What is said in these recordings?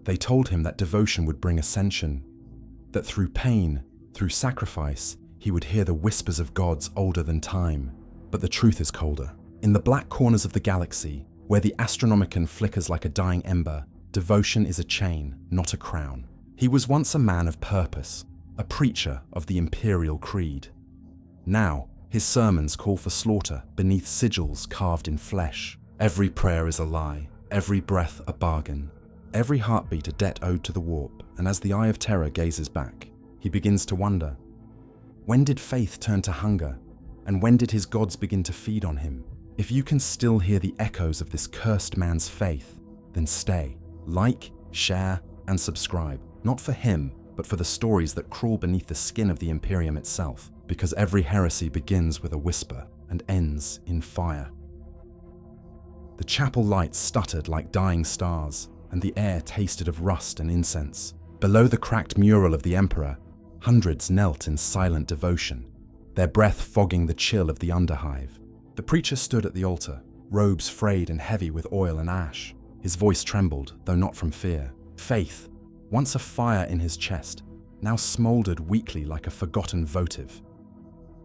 They told him that devotion would bring ascension, that through pain, through sacrifice, he would hear the whispers of gods older than time. But the truth is colder. In the black corners of the galaxy, where the Astronomicon flickers like a dying ember, devotion is a chain, not a crown. He was once a man of purpose, a preacher of the imperial creed. Now, his sermons call for slaughter beneath sigils carved in flesh. Every prayer is a lie, every breath a bargain, every heartbeat a debt owed to the warp, and as the Eye of Terror gazes back, he begins to wonder, when did faith turn to hunger, and when did his gods begin to feed on him? If you can still hear the echoes of this cursed man's faith, then stay. Like, share, and subscribe, not for him, but for the stories that crawl beneath the skin of the Imperium itself, because every heresy begins with a whisper and ends in fire. The chapel lights stuttered like dying stars, and the air tasted of rust and incense. Below the cracked mural of the Emperor, hundreds knelt in silent devotion, their breath fogging the chill of the underhive. The preacher stood at the altar, robes frayed and heavy with oil and ash. His voice trembled, though not from fear. Faith, once a fire in his chest, now smoldered weakly like a forgotten votive.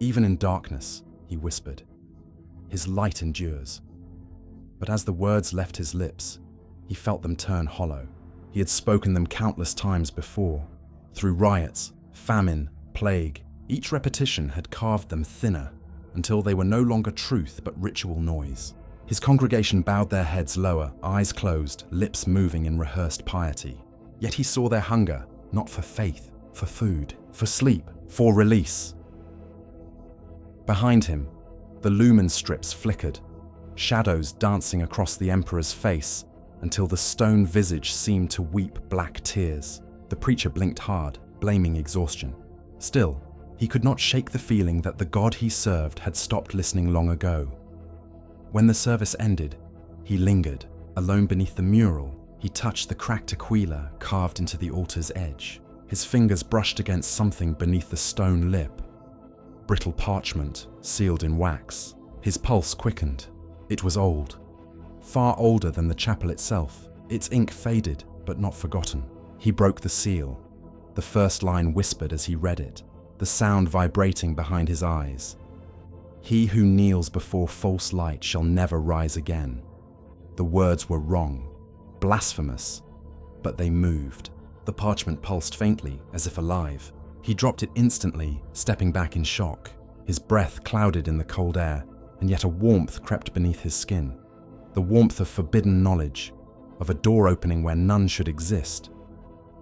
Even in darkness, he whispered, his light endures. But as the words left his lips, he felt them turn hollow. He had spoken them countless times before. Through riots, famine, plague, each repetition had carved them thinner until they were no longer truth but ritual noise. His congregation bowed their heads lower, eyes closed, lips moving in rehearsed piety. Yet he saw their hunger, not for faith, for food, for sleep, for release. Behind him, the lumen strips flickered, shadows dancing across the Emperor's face until the stone visage seemed to weep black tears. The preacher blinked hard, blaming exhaustion. Still, he could not shake the feeling that the God he served had stopped listening long ago. When the service ended, he lingered. Alone beneath the mural, he touched the cracked aquila carved into the altar's edge. His fingers brushed against something beneath the stone lip. Brittle parchment, sealed in wax. His pulse quickened. It was old. Far older than the chapel itself. Its ink faded, but not forgotten. He broke the seal. The first line whispered as he read it, the sound vibrating behind his eyes. He who kneels before false light shall never rise again. The words were wrong, blasphemous, but they moved. The parchment pulsed faintly, as if alive. He dropped it instantly, stepping back in shock. His breath clouded in the cold air, and yet a warmth crept beneath his skin. The warmth of forbidden knowledge, of a door opening where none should exist.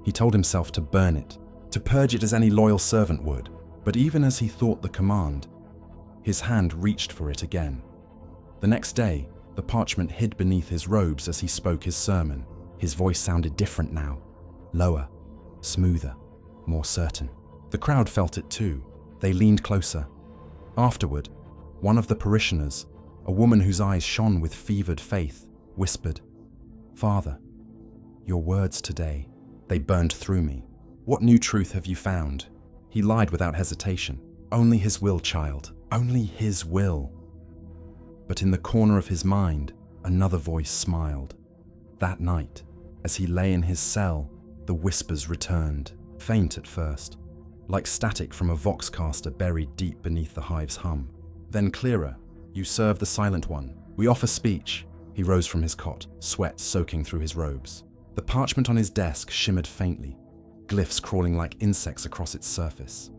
He told himself to burn it, to purge it as any loyal servant would, but even as he thought the command, his hand reached for it again. The next day, the parchment hid beneath his robes as he spoke his sermon. His voice sounded different now, lower, smoother, more certain. The crowd felt it too. They leaned closer. Afterward, one of the parishioners, a woman whose eyes shone with fevered faith, whispered, "Father, your words today, they burned through me. What new truth have you found?" He lied without hesitation. "Only his will, child, only his will." But in the corner of his mind, another voice smiled. That night, as he lay in his cell, the whispers returned, faint at first, like static from a voxcaster buried deep beneath the hive's hum. Then clearer, "You serve the Silent One. We offer speech." He rose from his cot, sweat soaking through his robes. The parchment on his desk shimmered faintly, glyphs crawling like insects across its surface.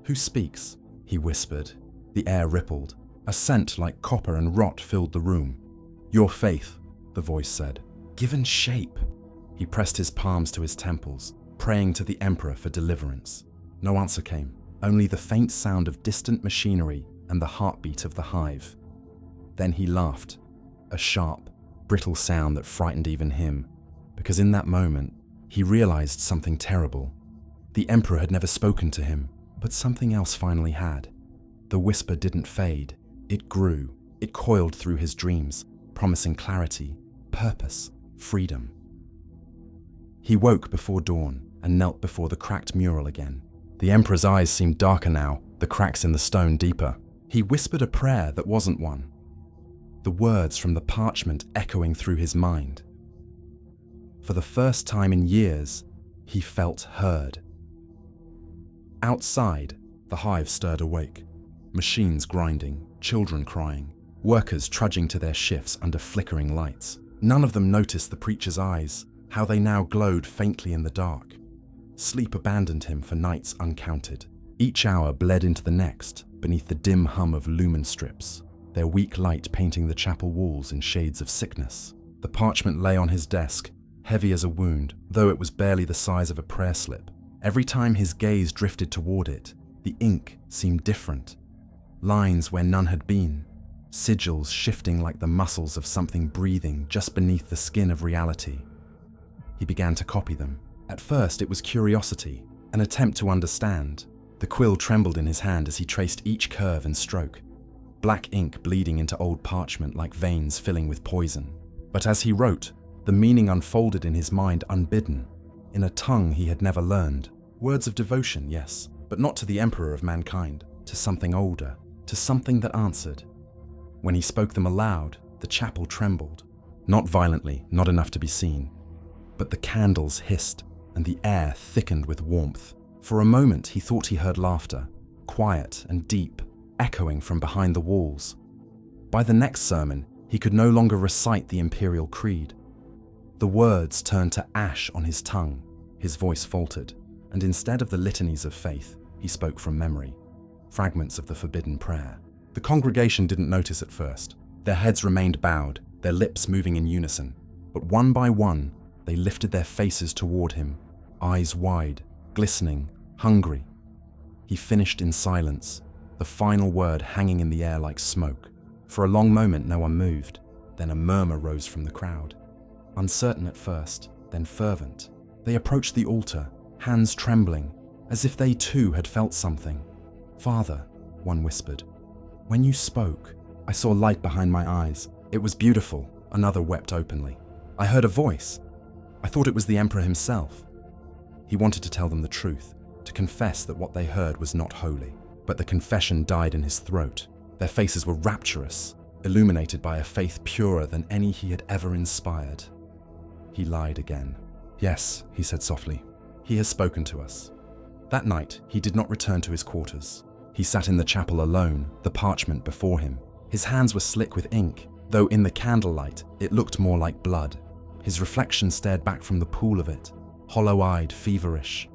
"Who speaks?" he whispered. The air rippled. A scent like copper and rot filled the room. "Your faith," the voice said. "Given shape." He pressed his palms to his temples, praying to the Emperor for deliverance. No answer came, only the faint sound of distant machinery and the heartbeat of the hive. Then he laughed, a sharp, brittle sound that frightened even him, because in that moment, he realized something terrible. The Emperor had never spoken to him, but something else finally had. The whisper didn't fade. It grew. It coiled through his dreams, promising clarity, purpose, freedom. He woke before dawn and knelt before the cracked mural again. The Emperor's eyes seemed darker now, the cracks in the stone deeper. He whispered a prayer that wasn't one, the words from the parchment echoing through his mind. For the first time in years, he felt heard. Outside, the hive stirred awake. Machines grinding, children crying, workers trudging to their shifts under flickering lights. None of them noticed the preacher's eyes, how they now glowed faintly in the dark. Sleep abandoned him for nights uncounted. Each hour bled into the next, beneath the dim hum of lumen strips, their weak light painting the chapel walls in shades of sickness. The parchment lay on his desk, heavy as a wound, though it was barely the size of a prayer slip. Every time his gaze drifted toward it, the ink seemed different. Lines where none had been, sigils shifting like the muscles of something breathing just beneath the skin of reality. He began to copy them. At first it was curiosity, an attempt to understand. The quill trembled in his hand as he traced each curve and stroke, black ink bleeding into old parchment like veins filling with poison. But as he wrote, the meaning unfolded in his mind unbidden, in a tongue he had never learned. Words of devotion, yes, but not to the Emperor of mankind, to something older, to something that answered. When he spoke them aloud, the chapel trembled. Not violently, not enough to be seen. But the candles hissed, and the air thickened with warmth. For a moment he thought he heard laughter, quiet and deep, echoing from behind the walls. By the next sermon, he could no longer recite the imperial creed. The words turned to ash on his tongue, his voice faltered, and instead of the litanies of faith, he spoke from memory, fragments of the forbidden prayer. The congregation didn't notice at first. Their heads remained bowed, their lips moving in unison. But one by one, they lifted their faces toward him, eyes wide, glistening, hungry. He finished in silence, the final word hanging in the air like smoke. For a long moment, no one moved. Then a murmur rose from the crowd. Uncertain at first, then fervent. They approached the altar, hands trembling, as if they too had felt something. "Father," one whispered, "when you spoke, I saw light behind my eyes. It was beautiful," another wept openly. "I heard a voice. I thought it was the Emperor himself." He wanted to tell them the truth, to confess that what they heard was not holy. But the confession died in his throat. Their faces were rapturous, illuminated by a faith purer than any he had ever inspired. He lied again. "Yes," he said softly, "he has spoken to us." That night, he did not return to his quarters. He sat in the chapel alone, the parchment before him. His hands were slick with ink, though in the candlelight, it looked more like blood. His reflection stared back from the pool of it, hollow-eyed, feverish.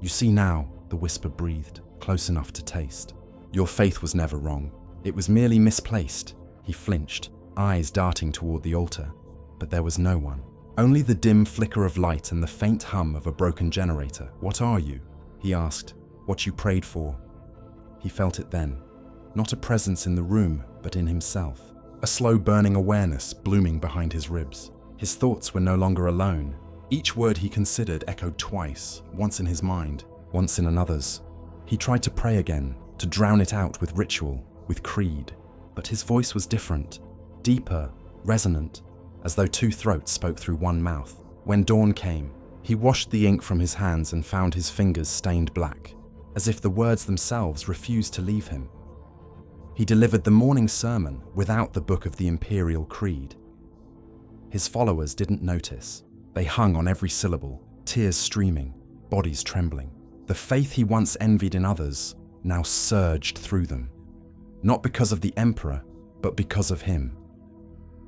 "You see now," the whisper breathed, close enough to taste. "Your faith was never wrong. It was merely misplaced." He flinched, eyes darting toward the altar. But there was no one. Only the dim flicker of light and the faint hum of a broken generator. "What are you?" he asked. "What you prayed for?" He felt it then. Not a presence in the room, but in himself. A slow burning awareness blooming behind his ribs. His thoughts were no longer alone. Each word he considered echoed twice, once in his mind, once in another's. He tried to pray again, to drown it out with ritual, with creed. But his voice was different, deeper, resonant, as though two throats spoke through one mouth. When dawn came, he washed the ink from his hands and found his fingers stained black, as if the words themselves refused to leave him. He delivered the morning sermon without the book of the Imperial Creed. His followers didn't notice. They hung on every syllable, tears streaming, bodies trembling. The faith he once envied in others now surged through them. Not because of the Emperor, but because of him.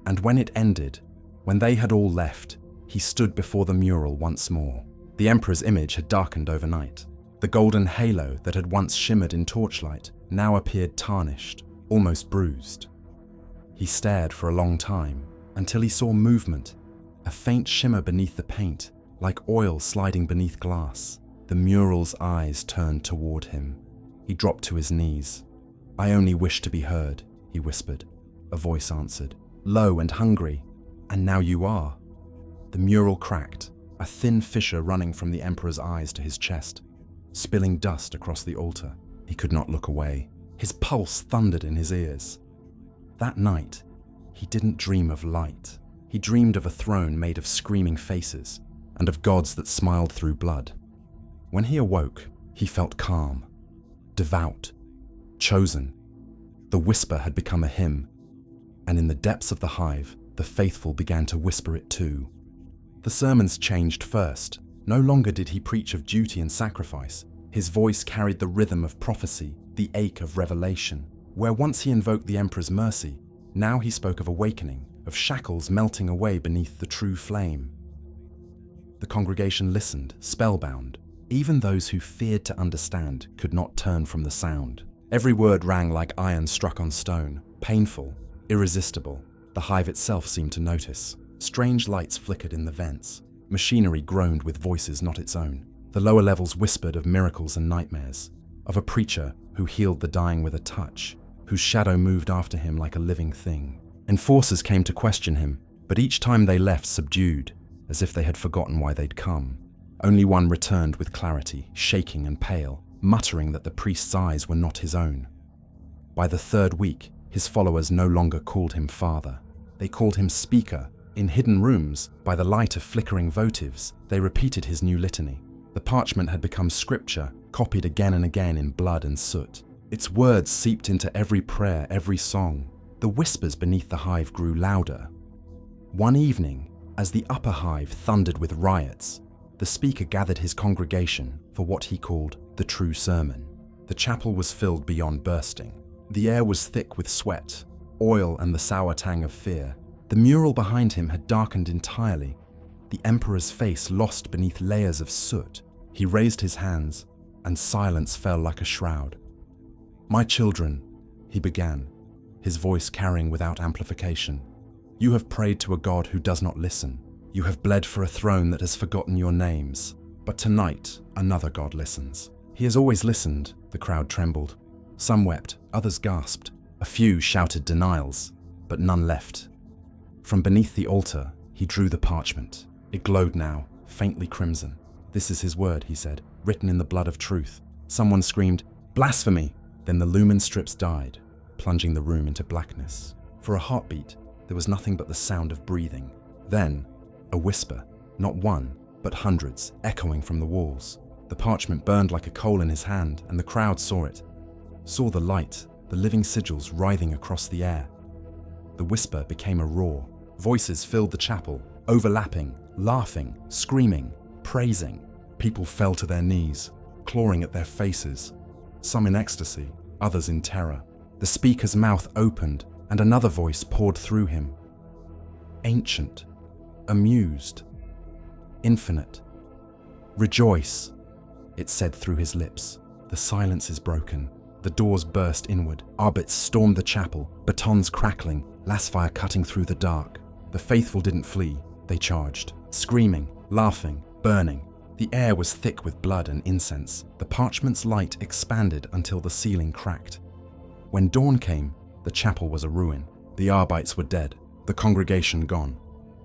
And when it ended, when they had all left, he stood before the mural once more. The Emperor's image had darkened overnight. The golden halo that had once shimmered in torchlight now appeared tarnished, almost bruised. He stared for a long time, until he saw movement, a faint shimmer beneath the paint, like oil sliding beneath glass. The mural's eyes turned toward him. He dropped to his knees. "I only wish to be heard," he whispered. A voice answered, low and hungry. "And now you are." The mural cracked, a thin fissure running from the Emperor's eyes to his chest, spilling dust across the altar. He could not look away. His pulse thundered in his ears. That night, he didn't dream of light. He dreamed of a throne made of screaming faces and of gods that smiled through blood. When he awoke, he felt calm, devout, chosen. The whisper had become a hymn, and in the depths of the hive, the faithful began to whisper it too. The sermons changed first. No longer did he preach of duty and sacrifice. His voice carried the rhythm of prophecy, the ache of revelation. Where once he invoked the emperor's mercy, now he spoke of awakening, of shackles melting away beneath the true flame. The congregation listened, spellbound. Even those who feared to understand could not turn from the sound. Every word rang like iron struck on stone, painful, irresistible. The hive itself seemed to notice. Strange lights flickered in the vents. Machinery groaned with voices not its own. The lower levels whispered of miracles and nightmares, of a preacher who healed the dying with a touch, whose shadow moved after him like a living thing. Enforcers came to question him, but each time they left subdued, as if they had forgotten why they'd come. Only one returned with clarity, shaking and pale, muttering that the priest's eyes were not his own. By the third week, his followers no longer called him father. They called him speaker. In hidden rooms, by the light of flickering votives, they repeated his new litany. The parchment had become scripture, copied again and again in blood and soot. Its words seeped into every prayer, every song. The whispers beneath the hive grew louder. One evening, as the upper hive thundered with riots, the speaker gathered his congregation for what he called the true sermon. The chapel was filled beyond bursting. The air was thick with sweat, oil and the sour tang of fear. The mural behind him had darkened entirely, the emperor's face lost beneath layers of soot. He raised his hands, and silence fell like a shroud. "My children," he began, his voice carrying without amplification, "you have prayed to a God who does not listen. You have bled for a throne that has forgotten your names. But tonight, another God listens." "He has always listened," the crowd trembled. Some wept, others gasped. A few shouted denials, but none left. From beneath the altar, he drew the parchment. It glowed now, faintly crimson. "This is his word," he said, "written in the blood of truth." Someone screamed, "Blasphemy!" Then the lumen strips died, plunging the room into blackness. For a heartbeat, there was nothing but the sound of breathing. Then, a whisper, not one, but hundreds, echoing from the walls. The parchment burned like a coal in his hand, and the crowd saw it. Saw the light, the living sigils writhing across the air. The whisper became a roar. Voices filled the chapel, overlapping, laughing, screaming, praising. People fell to their knees, clawing at their faces, some in ecstasy, others in terror. The speaker's mouth opened, and another voice poured through him. Ancient, amused, infinite. "Rejoice," it said through his lips. The silence is broken. The doors burst inward. Arbits stormed the chapel, batons crackling, lasfire cutting through the dark. The faithful didn't flee, they charged, screaming, laughing, burning. The air was thick with blood and incense. The parchment's light expanded until the ceiling cracked. When dawn came, the chapel was a ruin. The Arbites were dead, the congregation gone,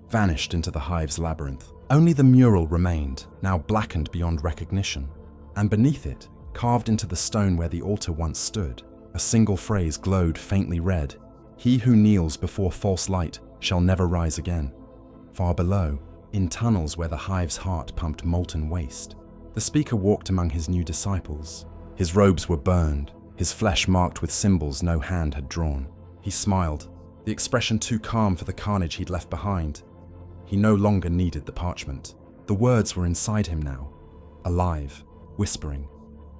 vanished into the hive's labyrinth. Only the mural remained, now blackened beyond recognition. And beneath it, carved into the stone where the altar once stood, a single phrase glowed faintly red. "He who kneels before false light shall never rise again." Far below, in tunnels where the hive's heart pumped molten waste, the speaker walked among his new disciples. His robes were burned, his flesh marked with symbols no hand had drawn. He smiled, the expression too calm for the carnage he'd left behind. He no longer needed the parchment. The words were inside him now, alive, whispering,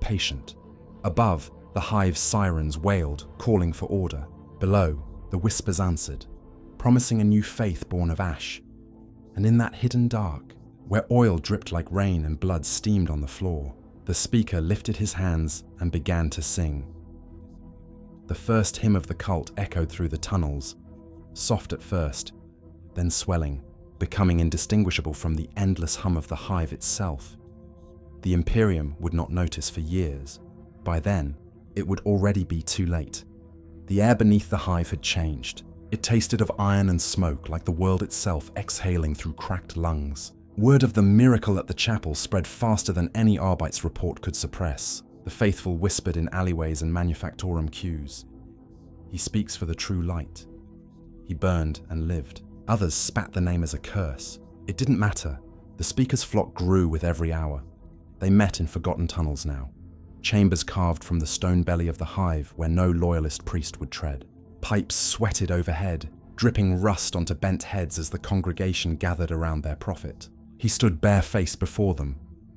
patient. Above, the hive's sirens wailed, calling for order. Below, the whispers answered, promising a new faith born of ash. And in that hidden dark, where oil dripped like rain and blood steamed on the floor, the speaker lifted his hands and began to sing. The first hymn of the cult echoed through the tunnels, soft at first, then swelling, becoming indistinguishable from the endless hum of the hive itself. The Imperium would not notice for years. By then, it would already be too late. The air beneath the hive had changed. It tasted of iron and smoke, like the world itself exhaling through cracked lungs. Word of the miracle at the chapel spread faster than any Arbite's report could suppress. The faithful whispered in alleyways and manufactorum queues. He speaks for the true light. He burned and lived. Others spat the name as a curse. It didn't matter. The speaker's flock grew with every hour. They met in forgotten tunnels now. Chambers carved from the stone belly of the hive where no loyalist priest would tread. Pipes sweated overhead, dripping rust onto bent heads as the congregation gathered around their prophet. He stood barefaced before them,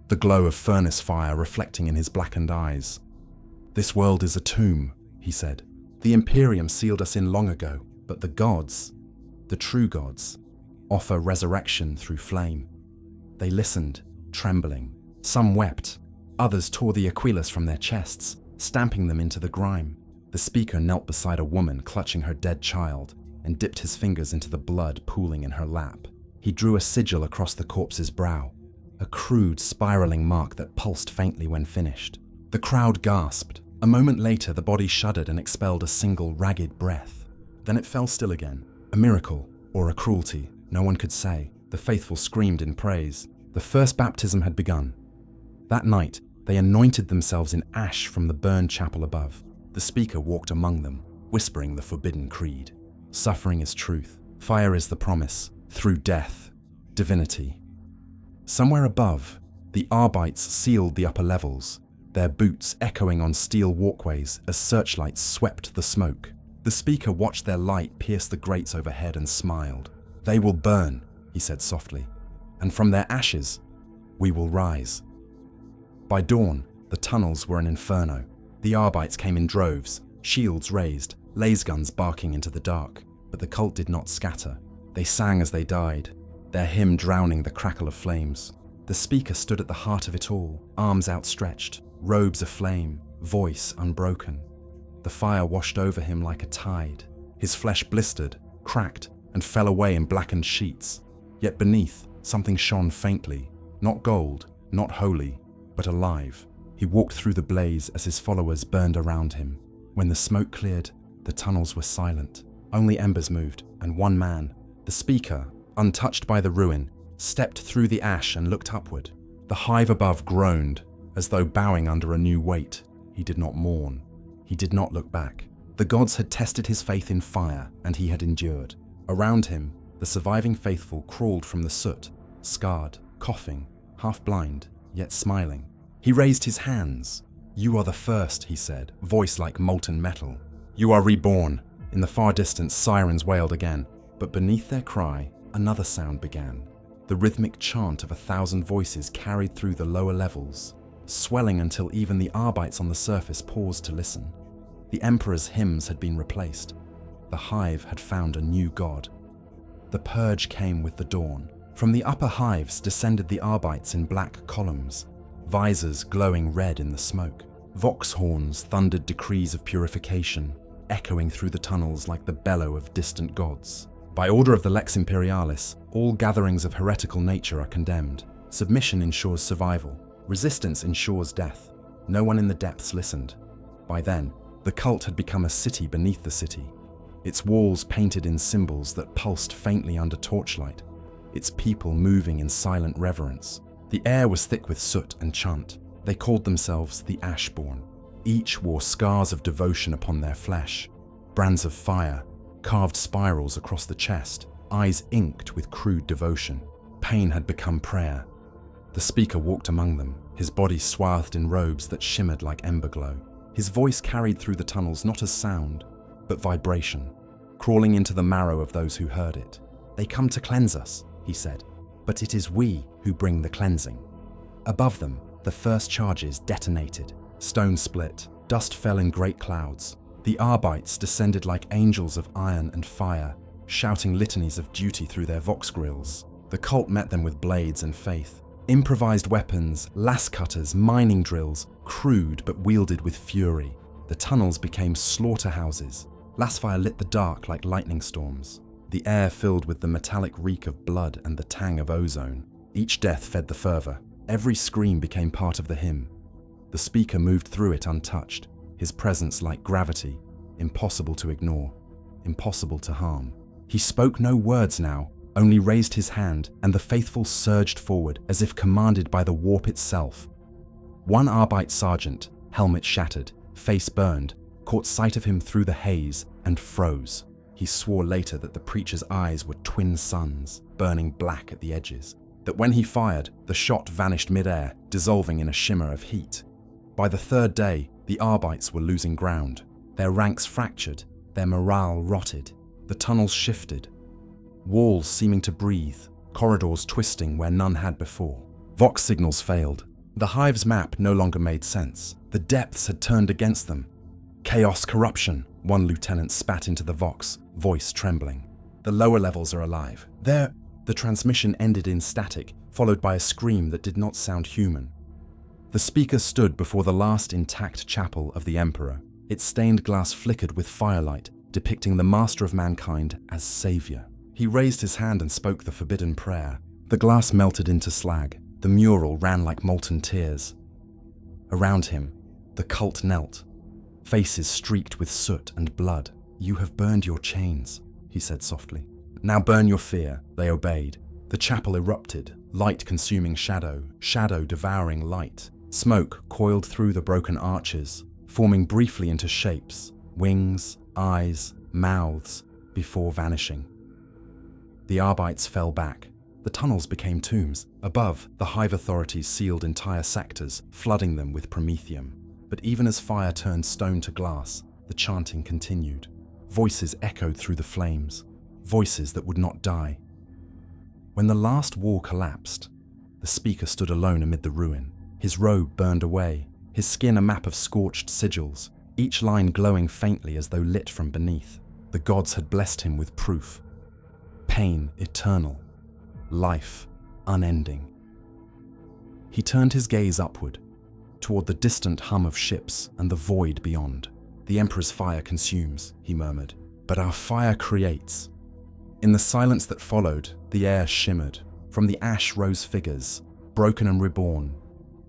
the glow of furnace fire reflecting in his blackened eyes. "This world is a tomb," he said. "The Imperium sealed us in long ago, but the gods, the true gods, offer resurrection through flame." They listened, trembling. Some wept. Others tore the aquilus from their chests, stamping them into the grime. The speaker knelt beside a woman clutching her dead child and dipped his fingers into the blood pooling in her lap. He drew a sigil across the corpse's brow, a crude, spiraling mark that pulsed faintly when finished. The crowd gasped. A moment later, the body shuddered and expelled a single ragged breath. Then it fell still again. A miracle, or a cruelty, no one could say. The faithful screamed in praise. The first baptism had begun. That night, they anointed themselves in ash from the burned chapel above. The speaker walked among them, whispering the forbidden creed. Suffering is truth. Fire is the promise. Through death, divinity. Somewhere above, the Arbites sealed the upper levels, their boots echoing on steel walkways as searchlights swept the smoke. The speaker watched their light pierce the grates overhead and smiled. "They will burn," he said softly, "and from their ashes, we will rise." By dawn, the tunnels were an inferno. The Arbites came in droves, shields raised, laser-guns barking into the dark. But the cult did not scatter. They sang as they died, their hymn drowning the crackle of flames. The speaker stood at the heart of it all, arms outstretched, robes aflame, voice unbroken. The fire washed over him like a tide. His flesh blistered, cracked, and fell away in blackened sheets. Yet beneath, something shone faintly, not gold, not holy, but alive. He walked through the blaze as his followers burned around him. When the smoke cleared, the tunnels were silent. Only embers moved, and one man, the speaker, untouched by the ruin, stepped through the ash and looked upward. The hive above groaned, as though bowing under a new weight. He did not mourn. He did not look back. The gods had tested his faith in fire, and he had endured. Around him, the surviving faithful crawled from the soot, scarred, coughing, half blind, yet smiling. He raised his hands. "You are the first," he said, voice like molten metal. "You are reborn." In the far distance, sirens wailed again, but beneath their cry, another sound began. The rhythmic chant of 1,000 voices carried through the lower levels, swelling until even the Arbites on the surface paused to listen. The Emperor's hymns had been replaced. The Hive had found a new god. The purge came with the dawn. From the upper hives descended the Arbites in black columns, visors glowing red in the smoke. Vox horns thundered decrees of purification, echoing through the tunnels like the bellow of distant gods. By order of the Lex Imperialis, all gatherings of heretical nature are condemned. Submission ensures survival. Resistance ensures death. No one in the depths listened. By then, the cult had become a city beneath the city, its walls painted in symbols that pulsed faintly under torchlight, its people moving in silent reverence. The air was thick with soot and chant. They called themselves the Ashborn. Each wore scars of devotion upon their flesh, brands of fire, carved spirals across the chest, eyes inked with crude devotion. Pain had become prayer. The speaker walked among them, his body swathed in robes that shimmered like ember glow. His voice carried through the tunnels not as sound, but vibration, crawling into the marrow of those who heard it. "They come to cleanse us," he said, "but it is we who bring the cleansing." Above them, the first charges detonated. Stone split, dust fell in great clouds. The Arbites descended like angels of iron and fire, shouting litanies of duty through their vox grills. The cult met them with blades and faith. Improvised weapons, lass cutters, mining drills, crude but wielded with fury. The tunnels became slaughterhouses. Lasfire lit the dark like lightning storms. The air filled with the metallic reek of blood and the tang of ozone. Each death fed the fervor. Every scream became part of the hymn. The speaker moved through it untouched, his presence like gravity, impossible to ignore, impossible to harm. He spoke no words now, only raised his hand, and the faithful surged forward as if commanded by the warp itself. One Arbite sergeant, helmet shattered, face burned, caught sight of him through the haze and froze. He swore later that the preacher's eyes were twin suns, burning black at the edges, that when he fired, the shot vanished mid-air, dissolving in a shimmer of heat. By the third day, the Arbites were losing ground. Their ranks fractured, their morale rotted. The tunnels shifted, walls seeming to breathe, corridors twisting where none had before. Vox signals failed. The Hive's map no longer made sense. The depths had turned against them. Chaos, corruption, one lieutenant spat into the Vox, voice trembling. The lower levels are alive. There, the transmission ended in static, followed by a scream that did not sound human. The speaker stood before the last intact chapel of the Emperor. Its stained glass flickered with firelight, depicting the master of mankind as savior. He raised his hand and spoke the forbidden prayer. The glass melted into slag. The mural ran like molten tears. Around him, the cult knelt, faces streaked with soot and blood. "You have burned your chains," he said softly. "Now burn your fear." They obeyed. The chapel erupted, light consuming shadow, shadow devouring light. Smoke coiled through the broken arches, forming briefly into shapes, wings, eyes, mouths, before vanishing. The Arbites fell back. The tunnels became tombs. Above, the Hive authorities sealed entire sectors, flooding them with promethium. But even as fire turned stone to glass, the chanting continued. Voices echoed through the flames, voices that would not die. When the last wall collapsed, the speaker stood alone amid the ruin. His robe burned away, his skin a map of scorched sigils, each line glowing faintly as though lit from beneath. The gods had blessed him with proof. Pain eternal, life unending. He turned his gaze upward, toward the distant hum of ships and the void beyond. "The Emperor's fire consumes," he murmured, "but our fire creates." In the silence that followed, the air shimmered. From the ash rose figures, broken and reborn,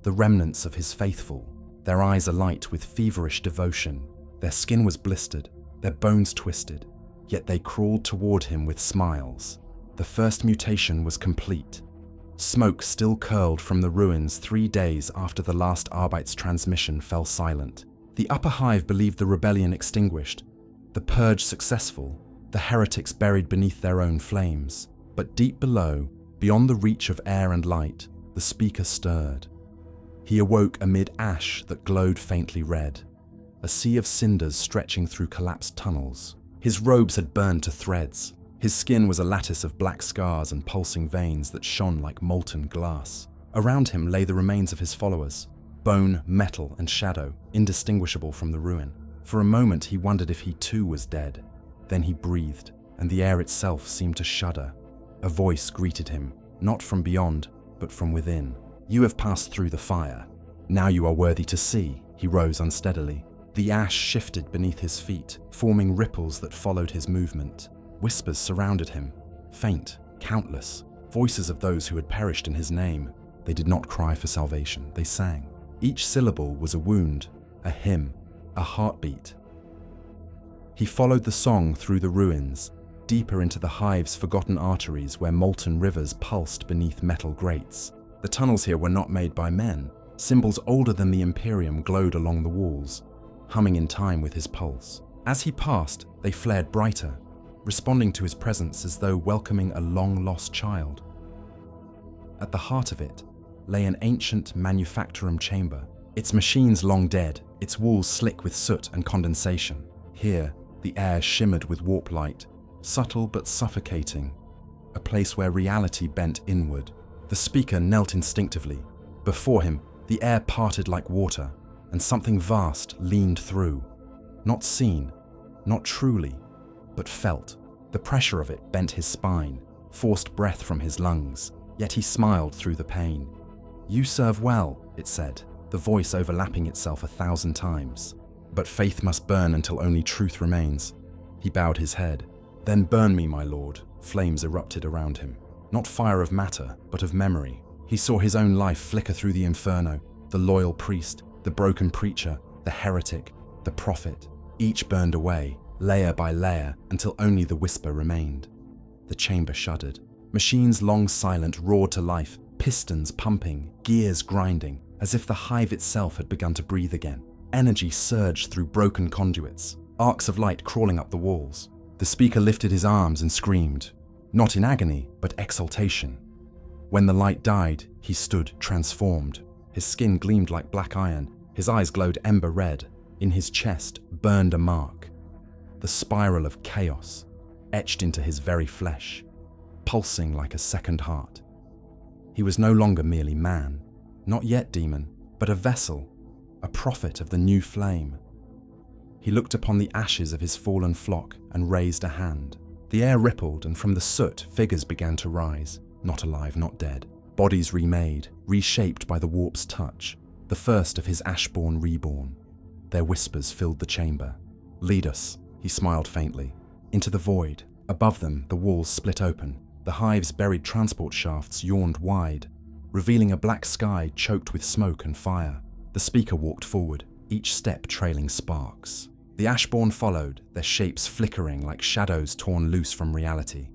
the remnants of his faithful, their eyes alight with feverish devotion. Their skin was blistered, their bones twisted, yet they crawled toward him with smiles. The first mutation was complete. Smoke still curled from the ruins 3 days after the last Arbite's transmission fell silent. The upper Hive believed the rebellion extinguished, the purge successful, the heretics buried beneath their own flames. But deep below, beyond the reach of air and light, the speaker stirred. He awoke amid ash that glowed faintly red, a sea of cinders stretching through collapsed tunnels. His robes had burned to threads. His skin was a lattice of black scars and pulsing veins that shone like molten glass. Around him lay the remains of his followers, bone, metal, and shadow, indistinguishable from the ruin. For a moment he wondered if he too was dead. Then he breathed, and the air itself seemed to shudder. A voice greeted him, not from beyond, but from within. "You have passed through the fire. Now you are worthy to see." He rose unsteadily. The ash shifted beneath his feet, forming ripples that followed his movement. Whispers surrounded him, faint, countless, voices of those who had perished in his name. They did not cry for salvation, they sang. Each syllable was a wound, a hymn, a heartbeat. He followed the song through the ruins, deeper into the Hive's forgotten arteries where molten rivers pulsed beneath metal grates. The tunnels here were not made by men. Symbols older than the Imperium glowed along the walls, humming in time with his pulse. As he passed, they flared brighter, responding to his presence as though welcoming a long-lost child. At the heart of it lay an ancient manufactorum chamber, its machines long dead, its walls slick with soot and condensation. Here, the air shimmered with warp light, subtle but suffocating, a place where reality bent inward. The speaker knelt instinctively. Before him, the air parted like water, and something vast leaned through. Not seen, not truly, but felt. The pressure of it bent his spine, forced breath from his lungs, yet he smiled through the pain. "You serve well," it said, the voice overlapping itself 1,000 times. "But faith must burn until only truth remains." He bowed his head. "Then burn me, my lord." Flames erupted around him. Not fire of matter, but of memory. He saw his own life flicker through the inferno, the loyal priest, the broken preacher, the heretic, the prophet. Each burned away, layer by layer, until only the whisper remained. The chamber shuddered. Machines long silent roared to life, pistons pumping, gears grinding, as if the Hive itself had begun to breathe again. Energy surged through broken conduits, arcs of light crawling up the walls. The speaker lifted his arms and screamed, not in agony, but exultation. When the light died, he stood transformed. His skin gleamed like black iron, his eyes glowed ember red. In his chest burned a mark, the spiral of chaos, etched into his very flesh, pulsing like a second heart. He was no longer merely man, not yet demon, but a vessel, a prophet of the new flame. He looked upon the ashes of his fallen flock and raised a hand. The air rippled, and from the soot, figures began to rise, not alive, not dead. Bodies remade, reshaped by the warp's touch, the first of his ashborn reborn. Their whispers filled the chamber. "Lead us," he smiled faintly, into the void. Above them, the walls split open. The Hive's buried transport shafts yawned wide, revealing a black sky choked with smoke and fire. The speaker walked forward, each step trailing sparks. The Ashborn followed, their shapes flickering like shadows torn loose from reality.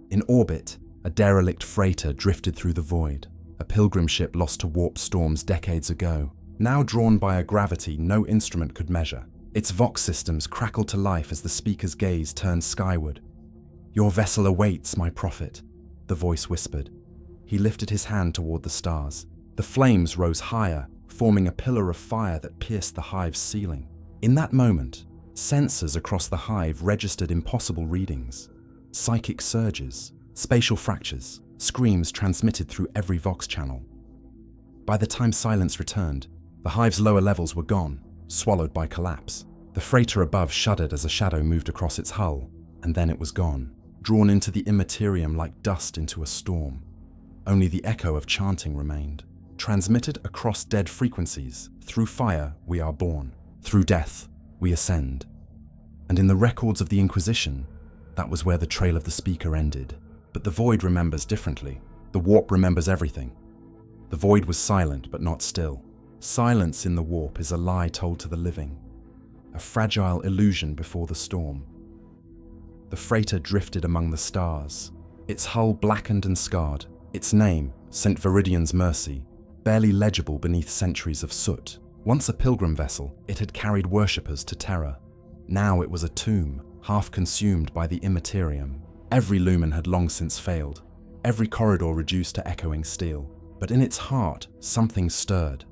In orbit, a derelict freighter drifted through the void, a pilgrim ship lost to warp storms decades ago, now drawn by a gravity no instrument could measure. Its vox systems crackled to life as the speaker's gaze turned skyward. "Your vessel awaits, my prophet," the voice whispered. He lifted his hand toward the stars. The flames rose higher, forming a pillar of fire that pierced the Hive's ceiling. In that moment, sensors across the Hive registered impossible readings. Psychic surges, spatial fractures, screams transmitted through every vox channel. By the time silence returned, the Hive's lower levels were gone, swallowed by collapse. The freighter above shuddered as a shadow moved across its hull, and then it was gone, drawn into the Imperium like dust into a storm. Only the echo of chanting remained, transmitted across dead frequencies. "Through fire we are born, through death we ascend." And in the records of the Inquisition, that was where the trail of the speaker ended. But the void remembers differently. The warp remembers everything. The void was silent but not still. Silence in the warp is a lie told to the living, a fragile illusion before the storm. The freighter drifted among the stars, its hull blackened and scarred, its name, St. Viridian's Mercy, barely legible beneath centuries of soot. Once a pilgrim vessel, it had carried worshippers to terror. Now it was a tomb, half consumed by the Imperium. Every lumen had long since failed, every corridor reduced to echoing steel. But in its heart, something stirred.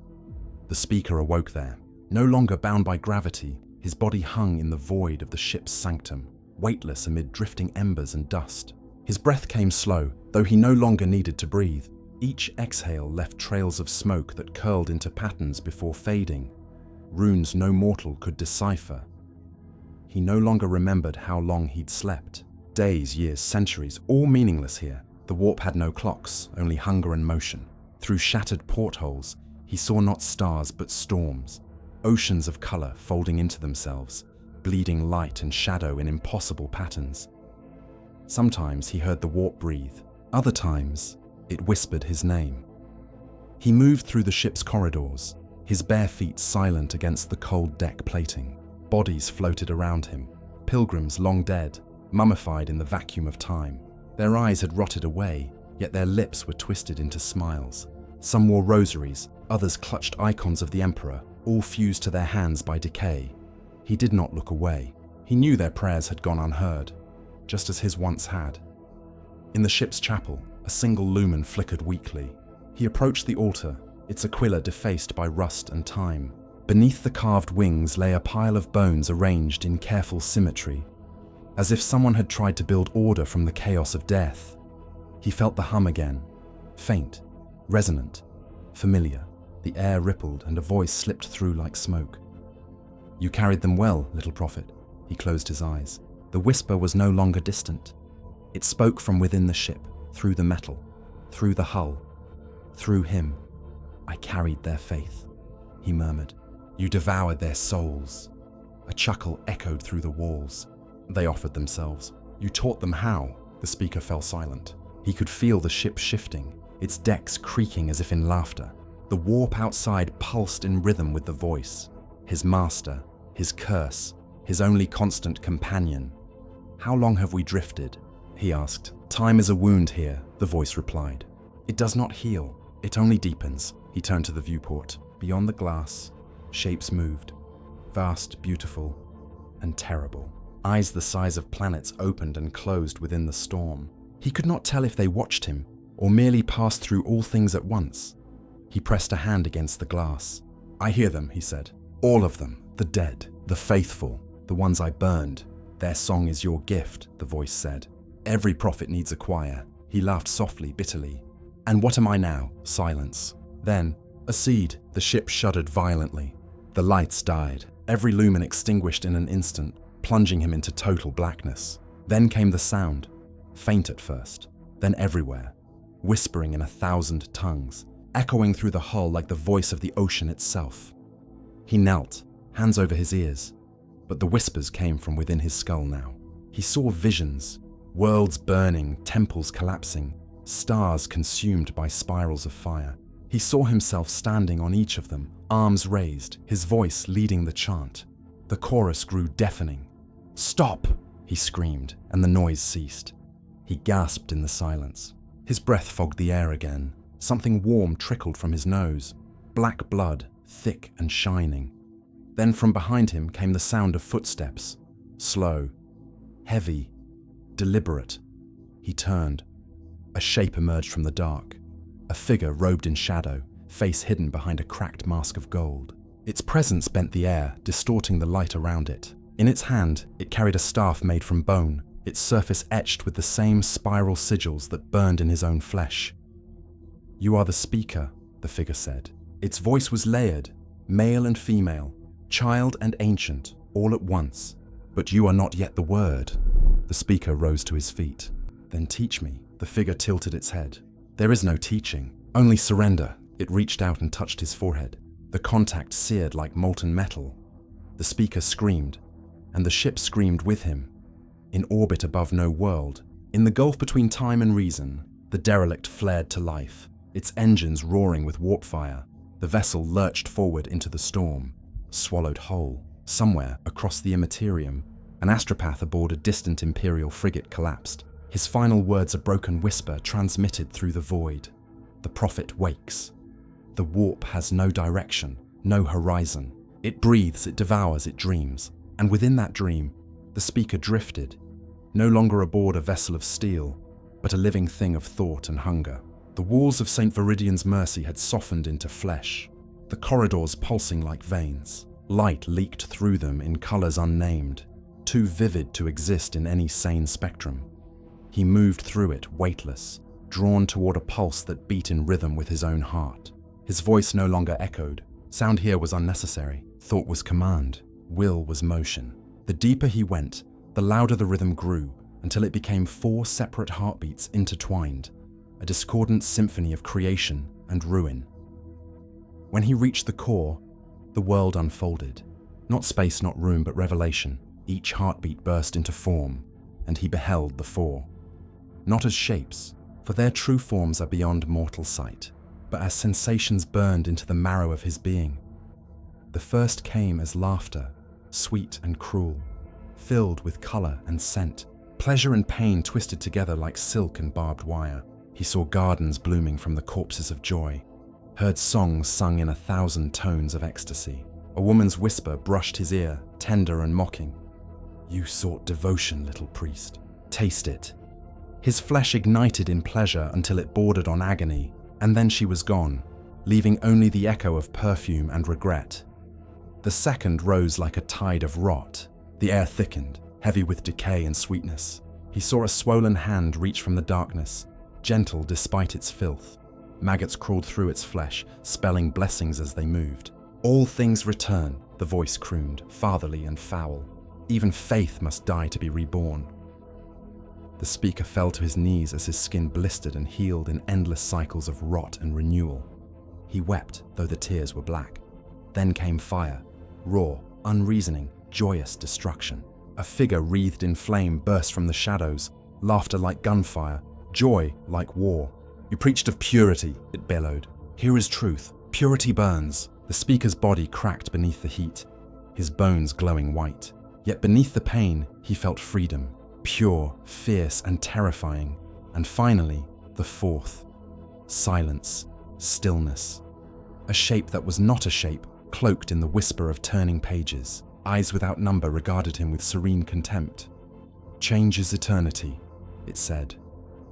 The speaker awoke there. No longer bound by gravity, his body hung in the void of the ship's sanctum, weightless amid drifting embers and dust. His breath came slow, though he no longer needed to breathe. Each exhale left trails of smoke that curled into patterns before fading, runes no mortal could decipher. He no longer remembered how long he'd slept. Days, years, centuries, all meaningless here. The warp had no clocks, only hunger and motion. Through shattered portholes, he saw not stars but storms, oceans of color folding into themselves, bleeding light and shadow in impossible patterns. Sometimes he heard the warp breathe, other times it whispered his name. He moved through the ship's corridors, his bare feet silent against the cold deck plating. Bodies floated around him, pilgrims long dead, mummified in the vacuum of time. Their eyes had rotted away, yet their lips were twisted into smiles. Some wore rosaries, others clutched icons of the Emperor, all fused to their hands by decay. He did not look away. He knew their prayers had gone unheard, just as his once had. In the ship's chapel, a single lumen flickered weakly. He approached the altar, its aquila defaced by rust and time. Beneath the carved wings lay a pile of bones arranged in careful symmetry, as if someone had tried to build order from the chaos of death. He felt the hum again, faint, resonant, familiar. The air rippled and a voice slipped through like smoke. "You carried them well, little prophet." He closed his eyes. The whisper was no longer distant. It spoke from within the ship, through the metal, through the hull, through him. "I carried their faith," he murmured. "You devoured their souls." A chuckle echoed through the walls. "They offered themselves. You taught them how." The speaker fell silent. He could feel the ship shifting, its decks creaking as if in laughter. The warp outside pulsed in rhythm with the voice. His master, his curse, his only constant companion. "How long have we drifted?" he asked. "Time is a wound here," the voice replied. "It does not heal, it only deepens." He turned to the viewport. Beyond the glass, shapes moved, vast, beautiful, and terrible. Eyes the size of planets opened and closed within the storm. He could not tell if they watched him, or merely passed through all things at once. He pressed a hand against the glass. "I hear them," he said. "All of them. The dead, the faithful, the ones I burned. Their song is your gift, the voice said. Every prophet needs a choir. He laughed softly, bitterly. And what am I now? Silence. Then, a seed. The ship shuddered violently. The lights died, every lumen extinguished in an instant, plunging him into total blackness. Then came the sound, faint at first, then everywhere, whispering in 1,000 tongues, echoing through the hull like the voice of the ocean itself. He knelt, hands over his ears, but the whispers came from within his skull now. He saw visions, worlds burning, temples collapsing, stars consumed by spirals of fire. He saw himself standing on each of them, arms raised, his voice leading the chant. The chorus grew deafening. "Stop!" he screamed, and the noise ceased. He gasped in the silence. His breath fogged the air again. Something warm trickled from his nose, black blood, thick and shining. Then from behind him came the sound of footsteps, slow, heavy, deliberate. He turned. A shape emerged from the dark. A figure robed in shadow, face hidden behind a cracked mask of gold. Its presence bent the air, distorting the light around it. In its hand, it carried a staff made from bone, its surface etched with the same spiral sigils that burned in his own flesh. "You are the speaker," the figure said. Its voice was layered, male and female, child and ancient, all at once. "But you are not yet the word." The speaker rose to his feet. "Then teach me." The figure tilted its head. "There is no teaching, only surrender." It reached out and touched his forehead. The contact seared like molten metal. The speaker screamed, and the ship screamed with him. In orbit above no world, in the gulf between time and reason, the derelict flared to life, its engines roaring with warp fire. The vessel lurched forward into the storm, swallowed whole. Somewhere across the Imperium, an astropath aboard a distant Imperial frigate collapsed. His final words a broken whisper transmitted through the void. The prophet wakes. The warp has no direction, no horizon. It breathes, it devours, it dreams. And within that dream, the speaker drifted, no longer aboard a vessel of steel, but a living thing of thought and hunger. The walls of St. Viridian's mercy had softened into flesh, the corridors pulsing like veins. Light leaked through them in colors unnamed, too vivid to exist in any sane spectrum. He moved through it, weightless, drawn toward a pulse that beat in rhythm with his own heart. His voice no longer echoed. Sound here was unnecessary. Thought was command. Will was motion. The deeper he went, the louder the rhythm grew, until it became 4 separate heartbeats intertwined, a discordant symphony of creation and ruin. When he reached the core, the world unfolded. Not space, not room, but revelation. Each heartbeat burst into form, and he beheld the 4. Not as shapes, for their true forms are beyond mortal sight, but as sensations burned into the marrow of his being. The first came as laughter, sweet and cruel, filled with color and scent. Pleasure and pain twisted together like silk and barbed wire. He saw gardens blooming from the corpses of joy, heard songs sung in 1,000 tones of ecstasy. A woman's whisper brushed his ear, tender and mocking. "You sought devotion, little priest. Taste it." His flesh ignited in pleasure until it bordered on agony, and then she was gone, leaving only the echo of perfume and regret. The second rose like a tide of rot. The air thickened, heavy with decay and sweetness. He saw a swollen hand reach from the darkness, gentle despite its filth. Maggots crawled through its flesh, spelling blessings as they moved. "All things return," the voice crooned, fatherly and foul. "Even faith must die to be reborn." The speaker fell to his knees as his skin blistered and healed in endless cycles of rot and renewal. He wept, though the tears were black. Then came fire, raw, unreasoning, joyous destruction. A figure wreathed in flame burst from the shadows, laughter like gunfire, joy like war. "You preached of purity," it bellowed. "Here is truth. Purity burns." The speaker's body cracked beneath the heat, his bones glowing white. Yet beneath the pain, he felt freedom, pure, fierce, and terrifying. And finally, the 4th. Silence, stillness. A shape that was not a shape, cloaked in the whisper of turning pages. Eyes without number regarded him with serene contempt. "Change is eternity," it said.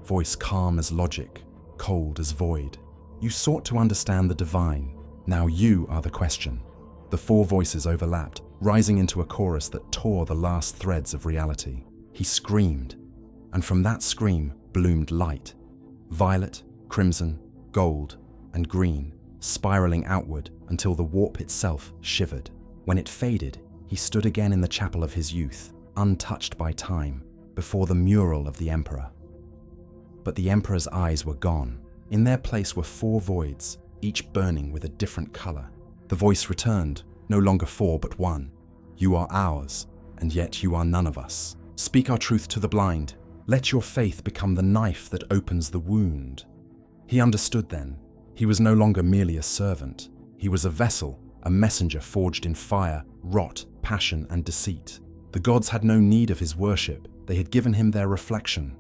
Voice calm as logic, cold as void. "You sought to understand the divine. Now you are the question." The four voices overlapped, rising into a chorus that tore the last threads of reality. He screamed, and from that scream bloomed light. Violet, crimson, gold, and green, spiraling outward until the warp itself shivered. When it faded, he stood again in the chapel of his youth, untouched by time, before the mural of the Emperor. But the Emperor's eyes were gone. In their place were four voids, each burning with a different color. The voice returned, no longer four but one. You are ours, and yet you are none of us. Speak our truth to the blind. Let your faith become the knife that opens the wound. He understood then. He was no longer merely a servant. He was a vessel, a messenger forged in fire, rot, passion, and deceit. The gods had no need of his worship. They had given him their reflection.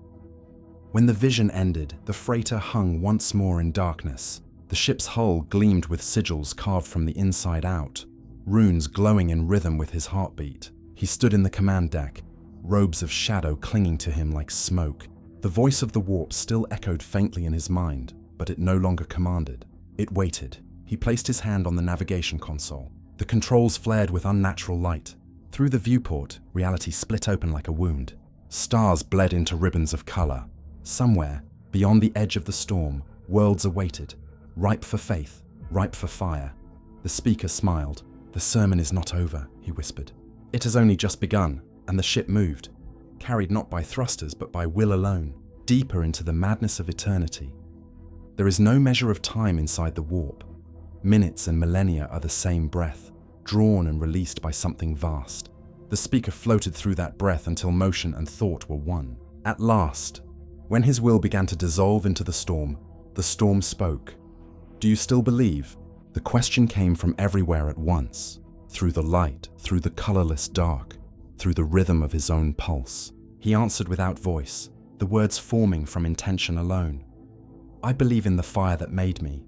When the vision ended, the freighter hung once more in darkness. The ship's hull gleamed with sigils carved from the inside out, runes glowing in rhythm with his heartbeat. He stood in the command deck, robes of shadow clinging to him like smoke. The voice of the warp still echoed faintly in his mind, but it no longer commanded. It waited. He placed his hand on the navigation console. The controls flared with unnatural light. Through the viewport, reality split open like a wound. Stars bled into ribbons of color. Somewhere, beyond the edge of the storm, worlds awaited, ripe for faith, ripe for fire. The speaker smiled. "The sermon is not over," he whispered. "It has only just begun," and the ship moved, carried not by thrusters but by will alone, deeper into the madness of eternity. There is no measure of time inside the warp. Minutes and millennia are the same breath, drawn and released by something vast. The speaker floated through that breath until motion and thought were one. At last, when his will began to dissolve into the storm spoke. "Do you still believe?" The question came from everywhere at once, through the light, through the colorless dark, through the rhythm of his own pulse. He answered without voice, the words forming from intention alone. "I believe in the fire that made me.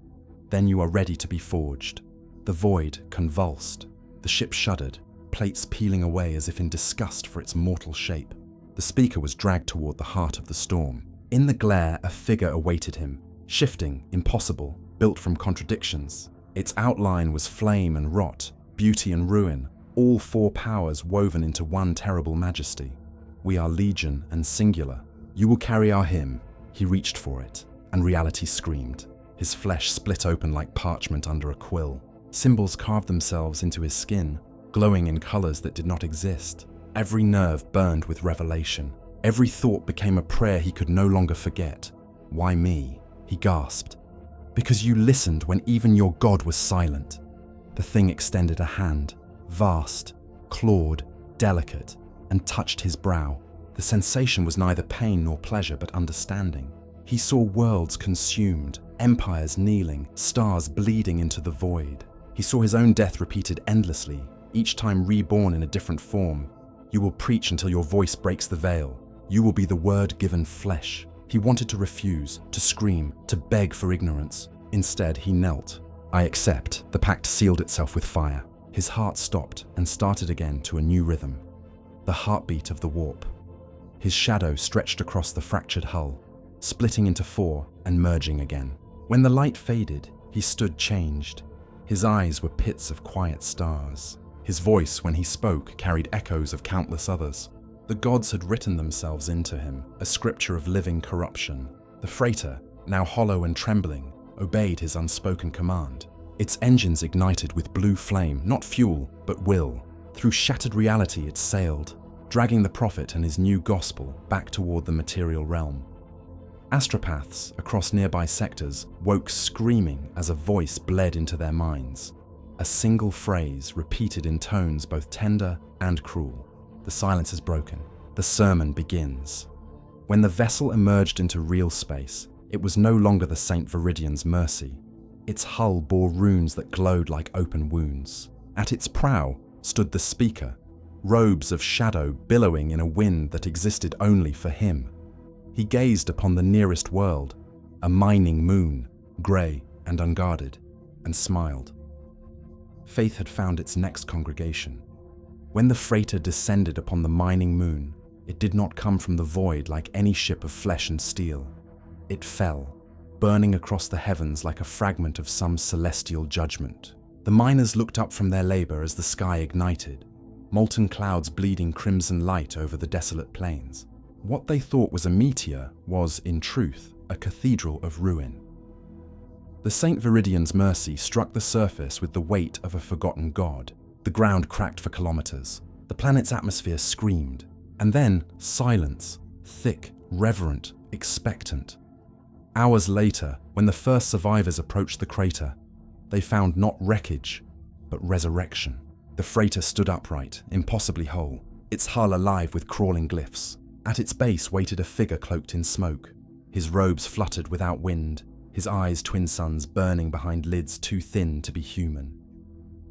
Then you are ready to be forged." The void convulsed. The ship shuddered, plates peeling away as if in disgust for its mortal shape. The speaker was dragged toward the heart of the storm. In the glare, a figure awaited him, shifting, impossible, built from contradictions. Its outline was flame and rot, beauty and ruin, all four powers woven into one terrible majesty. "We are legion and singular. You will carry our hymn." He reached for it, and reality screamed. His flesh split open like parchment under a quill. Symbols carved themselves into his skin, glowing in colors that did not exist. Every nerve burned with revelation. Every thought became a prayer he could no longer forget. "Why me?" he gasped. "Because you listened when even your God was silent." The thing extended a hand, vast, clawed, delicate, and touched his brow. The sensation was neither pain nor pleasure, but understanding. He saw worlds consumed, empires kneeling, stars bleeding into the void. He saw his own death repeated endlessly, each time reborn in a different form. "You will preach until your voice breaks the veil. You will be the word given flesh." He wanted to refuse, to scream, to beg for ignorance. Instead, he knelt. "I accept." The pact sealed itself with fire. His heart stopped and started again to a new rhythm. The heartbeat of the warp. His shadow stretched across the fractured hull, splitting into four and merging again. When the light faded, he stood changed. His eyes were pits of quiet stars. His voice, when he spoke, carried echoes of countless others. The gods had written themselves into him, a scripture of living corruption. The freighter, now hollow and trembling, obeyed his unspoken command. Its engines ignited with blue flame, not fuel, but will. Through shattered reality it sailed, dragging the prophet and his new gospel back toward the material realm. Astropaths across nearby sectors woke screaming as a voice bled into their minds. A single phrase repeated in tones both tender and cruel. The silence is broken. The sermon begins. When the vessel emerged into real space, it was no longer the Saint Viridian's mercy. Its hull bore runes that glowed like open wounds. At its prow stood the speaker, robes of shadow billowing in a wind that existed only for him. He gazed upon the nearest world, a mining moon, grey and unguarded, and smiled. Faith had found its next congregation. When the freighter descended upon the mining moon, it did not come from the void like any ship of flesh and steel. It fell, burning across the heavens like a fragment of some celestial judgment. The miners looked up from their labor as the sky ignited, molten clouds bleeding crimson light over the desolate plains. What they thought was a meteor was, in truth, a cathedral of ruin. The Saint Viridian's mercy struck the surface with the weight of a forgotten god. The ground cracked for kilometers. The planet's atmosphere screamed. And then, silence, thick, reverent, expectant. Hours later, when the first survivors approached the crater, they found not wreckage, but resurrection. The freighter stood upright, impossibly whole, its hull alive with crawling glyphs. At its base waited a figure cloaked in smoke. His robes fluttered without wind, his eyes twin suns burning behind lids too thin to be human.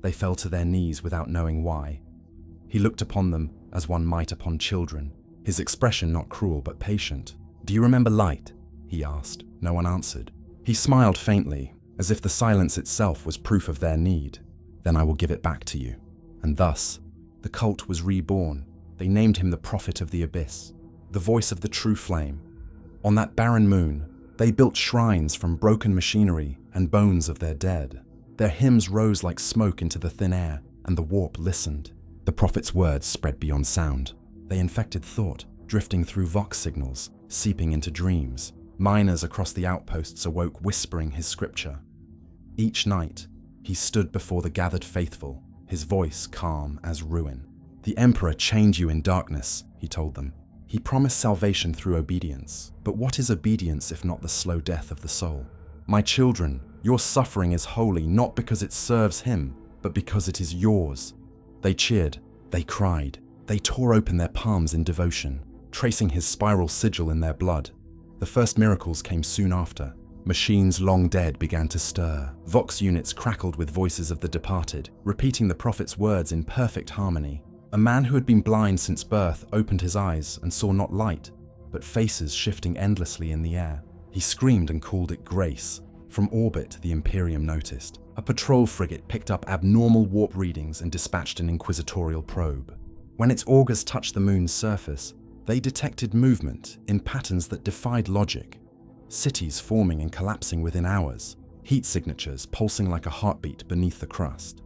They fell to their knees without knowing why. He looked upon them as one might upon children, his expression not cruel but patient. "Do you remember light?" he asked. No one answered. He smiled faintly, as if the silence itself was proof of their need. "Then I will give it back to you." And thus, the cult was reborn. They named him the Prophet of the Abyss, the voice of the true flame. On that barren moon, they built shrines from broken machinery and bones of their dead. Their hymns rose like smoke into the thin air, and the warp listened. The prophet's words spread beyond sound. They infected thought, drifting through vox signals, seeping into dreams. Miners across the outposts awoke whispering his scripture. Each night, he stood before the gathered faithful, his voice calm as ruin. "The Emperor chained you in darkness," he told them. "He promised salvation through obedience. But what is obedience if not the slow death of the soul? My children, your suffering is holy not because it serves him, but because it is yours." They cheered, they cried, they tore open their palms in devotion, tracing his spiral sigil in their blood. The first miracles came soon after. Machines long dead began to stir. Vox units crackled with voices of the departed, repeating the prophet's words in perfect harmony. A man who had been blind since birth opened his eyes and saw not light, but faces shifting endlessly in the air. He screamed and called it grace. From orbit, the Imperium noticed. A patrol frigate picked up abnormal warp readings and dispatched an inquisitorial probe. When its augers touched the moon's surface, they detected movement in patterns that defied logic. Cities forming and collapsing within hours, heat signatures pulsing like a heartbeat beneath the crust.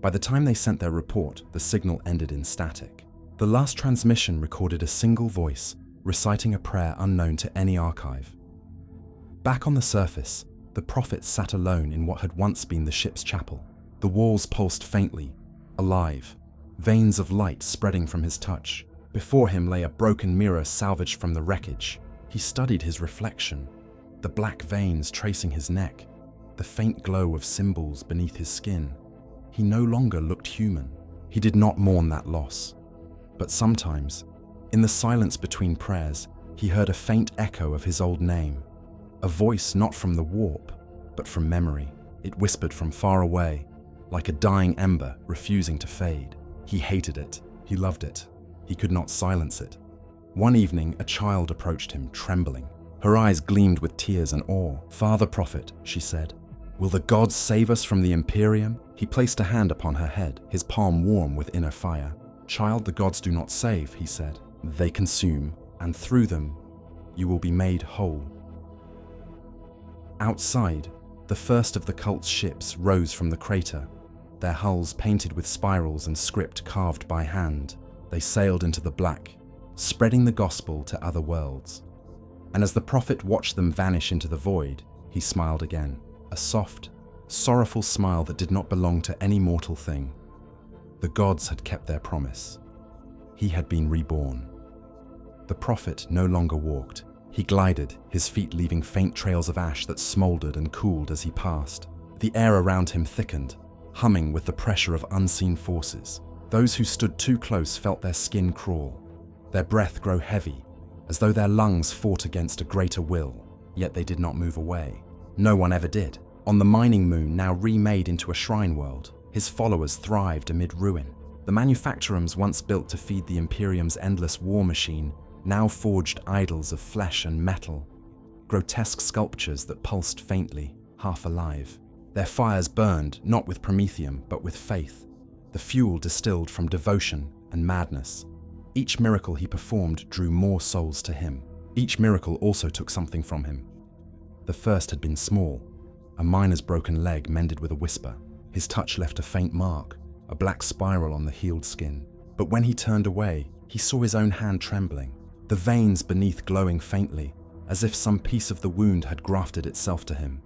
By the time they sent their report, the signal ended in static. The last transmission recorded a single voice, reciting a prayer unknown to any archive. Back on the surface, the prophet sat alone in what had once been the ship's chapel. The walls pulsed faintly, alive, veins of light spreading from his touch. Before him lay a broken mirror salvaged from the wreckage. He studied his reflection, the black veins tracing his neck, the faint glow of symbols beneath his skin. He no longer looked human. He did not mourn that loss. But sometimes, in the silence between prayers, he heard a faint echo of his old name. A voice not from the warp, but from memory. It whispered from far away, like a dying ember refusing to fade. He hated it. He loved it. He could not silence it. One evening, a child approached him, trembling. Her eyes gleamed with tears and awe. "Father Prophet," she said, "will the gods save us from the Imperium?" He placed a hand upon her head, his palm warm with inner fire. "Child, the gods do not save," he said. "They consume, and through them, you will be made whole." Outside, the first of the cult's ships rose from the crater, their hulls painted with spirals and script carved by hand. They sailed into the black, spreading the gospel to other worlds. And as the prophet watched them vanish into the void, he smiled again, a soft, sorrowful smile that did not belong to any mortal thing. The gods had kept their promise. He had been reborn. The prophet no longer walked. He glided, his feet leaving faint trails of ash that smoldered and cooled as he passed. The air around him thickened, humming with the pressure of unseen forces. Those who stood too close felt their skin crawl, their breath grow heavy, as though their lungs fought against a greater will, yet they did not move away. No one ever did. On the mining moon, now remade into a shrine world, his followers thrived amid ruin. The manufactorums once built to feed the Imperium's endless war machine now forged idols of flesh and metal, grotesque sculptures that pulsed faintly, half alive. Their fires burned not with promethium but with faith, the fuel distilled from devotion and madness. Each miracle he performed drew more souls to him. Each miracle also took something from him. The first had been small, a miner's broken leg mended with a whisper. His touch left a faint mark, a black spiral on the healed skin. But when he turned away, he saw his own hand trembling, the veins beneath glowing faintly, as if some piece of the wound had grafted itself to him.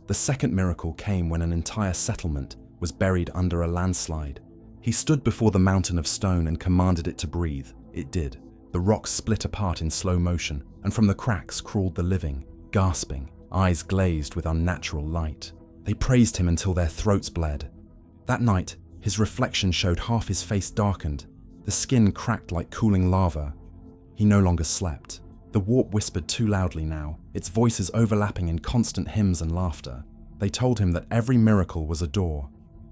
The second miracle came when an entire settlement was buried under a landslide. He stood before the mountain of stone and commanded it to breathe. It did. The rocks split apart in slow motion, and from the cracks crawled the living, gasping, eyes glazed with unnatural light. They praised him until their throats bled. That night, his reflection showed half his face darkened, the skin cracked like cooling lava. He no longer slept. The warp whispered too loudly now, its voices overlapping in constant hymns and laughter. They told him that every miracle was a door,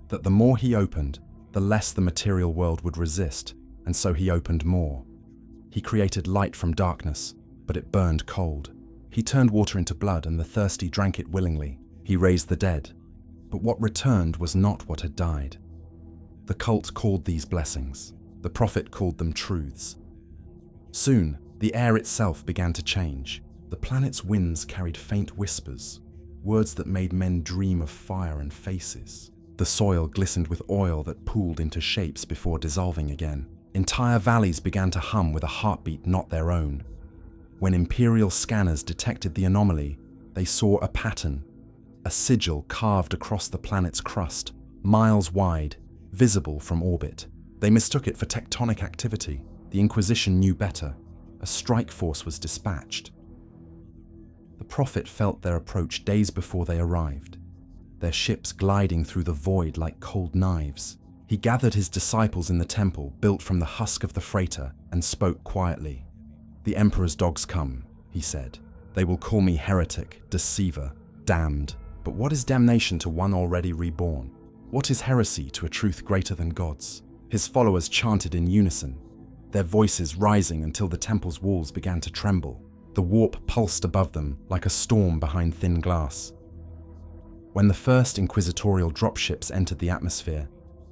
that the more he opened, the less the material world would resist, and so he opened more. He created light from darkness, but it burned cold. He turned water into blood, and the thirsty drank it willingly. He raised the dead, but what returned was not what had died. The cult called these blessings. The prophet called them truths. Soon, the air itself began to change. The planet's winds carried faint whispers, words that made men dream of fire and faces. The soil glistened with oil that pooled into shapes before dissolving again. Entire valleys began to hum with a heartbeat not their own. When Imperial scanners detected the anomaly, they saw a pattern, a sigil carved across the planet's crust, miles wide, visible from orbit. They mistook it for tectonic activity. The Inquisition knew better. A strike force was dispatched. The prophet felt their approach days before they arrived, their ships gliding through the void like cold knives. He gathered his disciples in the temple built from the husk of the freighter and spoke quietly. "The Emperor's dogs come," he said. "They will call me heretic, deceiver, damned. But what is damnation to one already reborn? What is heresy to a truth greater than God's?" His followers chanted in unison, their voices rising until the temple's walls began to tremble. The warp pulsed above them like a storm behind thin glass. When the first inquisitorial dropships entered the atmosphere,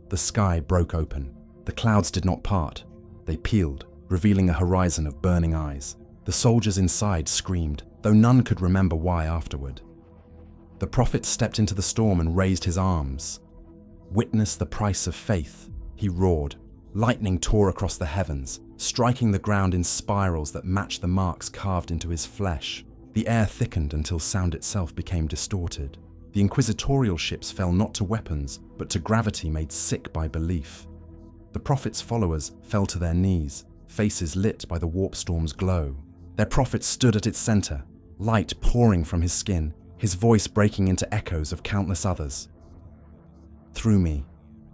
the sky broke open. The clouds did not part. They peeled, revealing a horizon of burning eyes. The soldiers inside screamed, though none could remember why afterward. The prophet stepped into the storm and raised his arms. "Witness the price of faith," he roared. Lightning tore across the heavens, striking the ground in spirals that matched the marks carved into his flesh. The air thickened until sound itself became distorted. The inquisitorial ships fell not to weapons, but to gravity made sick by belief. The prophet's followers fell to their knees, faces lit by the warp storm's glow. Their prophet stood at its center, light pouring from his skin, his voice breaking into echoes of countless others. "Through me,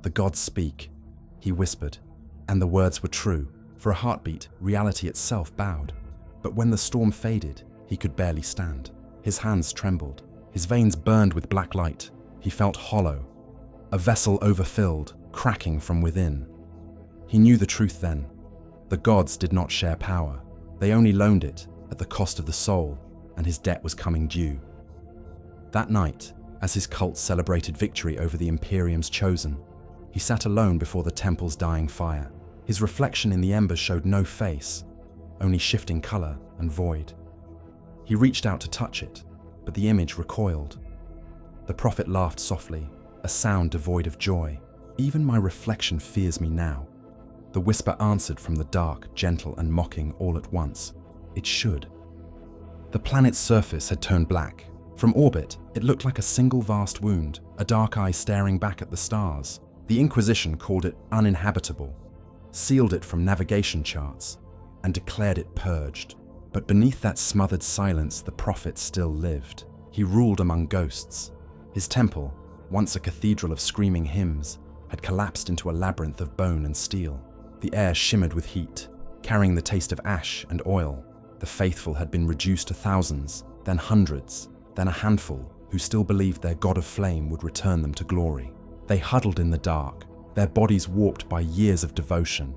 the gods speak," he whispered, and the words were true. For a heartbeat, reality itself bowed. But when the storm faded, he could barely stand. His hands trembled. His veins burned with black light. He felt hollow, a vessel overfilled, cracking from within. He knew the truth then. The gods did not share power. They only loaned it at the cost of the soul, and his debt was coming due. That night, as his cult celebrated victory over the Imperium's chosen, he sat alone before the temple's dying fire. His reflection in the embers showed no face, only shifting color and void. He reached out to touch it, but the image recoiled. The prophet laughed softly, a sound devoid of joy. "Even my reflection fears me now." The whisper answered from the dark, gentle and mocking all at once. It should. The planet's surface had turned black. From orbit, it looked like a single vast wound, a dark eye staring back at the stars. The Inquisition called it uninhabitable, sealed it from navigation charts, and declared it purged. But beneath that smothered silence, the prophet still lived. He ruled among ghosts. His temple, once a cathedral of screaming hymns, had collapsed into a labyrinth of bone and steel. The air shimmered with heat, carrying the taste of ash and oil. The faithful had been reduced to thousands, then hundreds, then a handful who still believed their god of flame would return them to glory. They huddled in the dark, their bodies warped by years of devotion,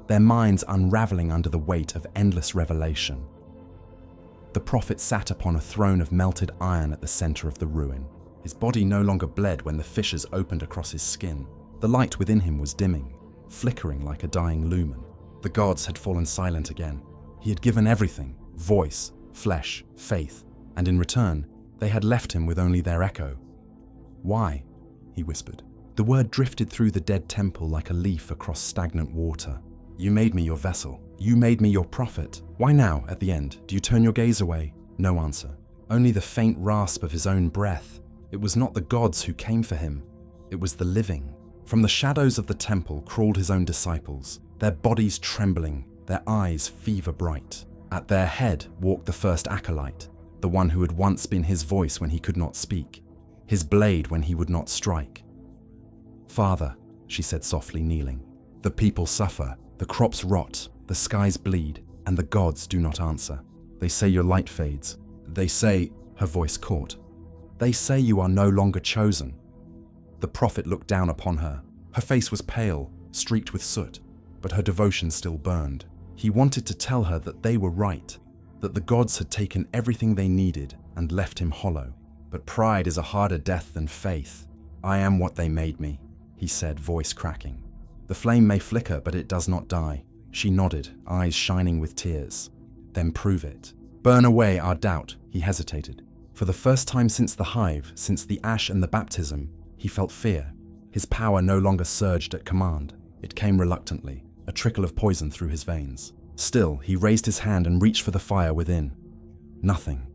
their minds unraveling under the weight of endless revelation. The prophet sat upon a throne of melted iron at the center of the ruin. His body no longer bled when the fissures opened across his skin. The light within him was dimming, flickering like a dying lumen. The gods had fallen silent again. He had given everything, voice, flesh, faith, and in return, they had left him with only their echo. Why? he whispered. The word drifted through the dead temple like a leaf across stagnant water. You made me your vessel. You made me your prophet. Why now, at the end, do you turn your gaze away? No answer. Only the faint rasp of his own breath. It was not the gods who came for him. It was the living. From the shadows of the temple crawled his own disciples, their bodies trembling, their eyes fever bright. At their head walked the first acolyte, the one who had once been his voice when he could not speak, his blade when he would not strike. Father, she said softly, kneeling, the people suffer, the crops rot, the skies bleed, and the gods do not answer. They say your light fades. They say, her voice caught, they say you are no longer chosen. The prophet looked down upon her. Her face was pale, streaked with soot, but her devotion still burned. He wanted to tell her that they were right, that the gods had taken everything they needed and left him hollow. But pride is a harder death than faith. I am what they made me, he said, voice cracking. The flame may flicker, but it does not die. She nodded, eyes shining with tears. Then prove it. Burn away our doubt, he hesitated. For the first time since the Hive, since the ash and the baptism, he felt fear. His power no longer surged at command. It came reluctantly, a trickle of poison through his veins. Still, he raised his hand and reached for the fire within. Nothing.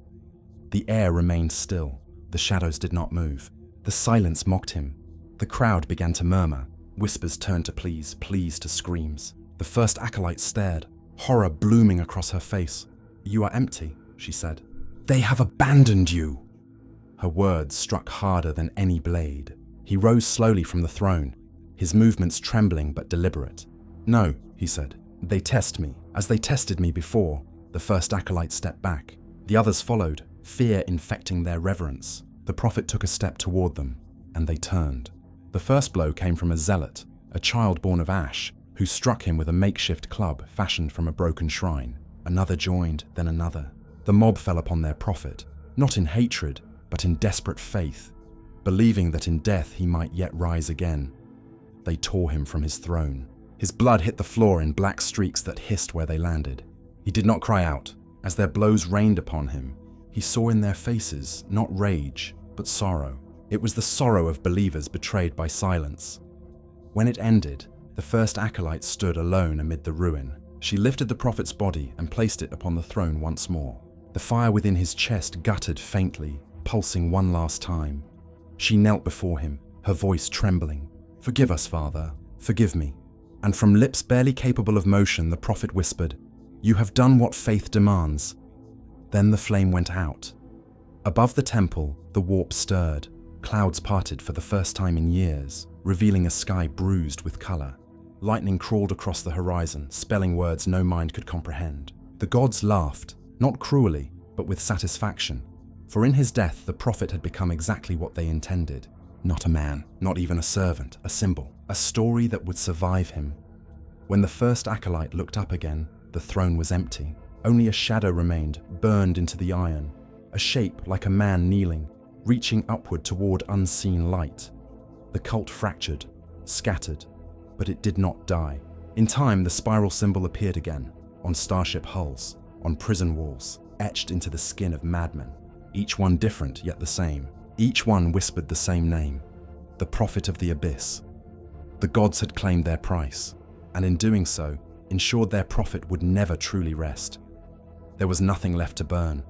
The air remained still. The shadows did not move. The silence mocked him. The crowd began to murmur. Whispers turned to pleas, pleas to screams. The first acolyte stared, horror blooming across her face. You are empty, she said. They have abandoned you. Her words struck harder than any blade. He rose slowly from the throne, his movements trembling but deliberate. No, he said. They test me, as they tested me before. The first acolyte stepped back. The others followed, fear infecting their reverence. The prophet took a step toward them, and they turned. The first blow came from a zealot, a child born of ash, who struck him with a makeshift club fashioned from a broken shrine. Another joined, then another. The mob fell upon their prophet, not in hatred, but in desperate faith, believing that in death he might yet rise again. They tore him from his throne. His blood hit the floor in black streaks that hissed where they landed. He did not cry out. As their blows rained upon him, he saw in their faces not rage, but sorrow. It was the sorrow of believers betrayed by silence. When it ended, the first acolyte stood alone amid the ruin. She lifted the prophet's body and placed it upon the throne once more. The fire within his chest guttered faintly, pulsing one last time. She knelt before him, her voice trembling. Forgive us, Father, forgive me. And from lips barely capable of motion, the prophet whispered, You have done what faith demands. Then the flame went out. Above the temple, the warp stirred. Clouds parted for the first time in years, revealing a sky bruised with color. Lightning crawled across the horizon, spelling words no mind could comprehend. The gods laughed, not cruelly, but with satisfaction. For in his death, the prophet had become exactly what they intended. Not a man, not even a servant, a symbol, a story that would survive him. When the first acolyte looked up again, the throne was empty. Only a shadow remained, burned into the iron. A shape like a man kneeling, reaching upward toward unseen light. The cult fractured, scattered, but it did not die. In time, the spiral symbol appeared again, on starship hulls, on prison walls, etched into the skin of madmen. Each one different, yet the same. Each one whispered the same name, the Prophet of the Abyss. The gods had claimed their price, and in doing so, ensured their prophet would never truly rest. There was nothing left to burn.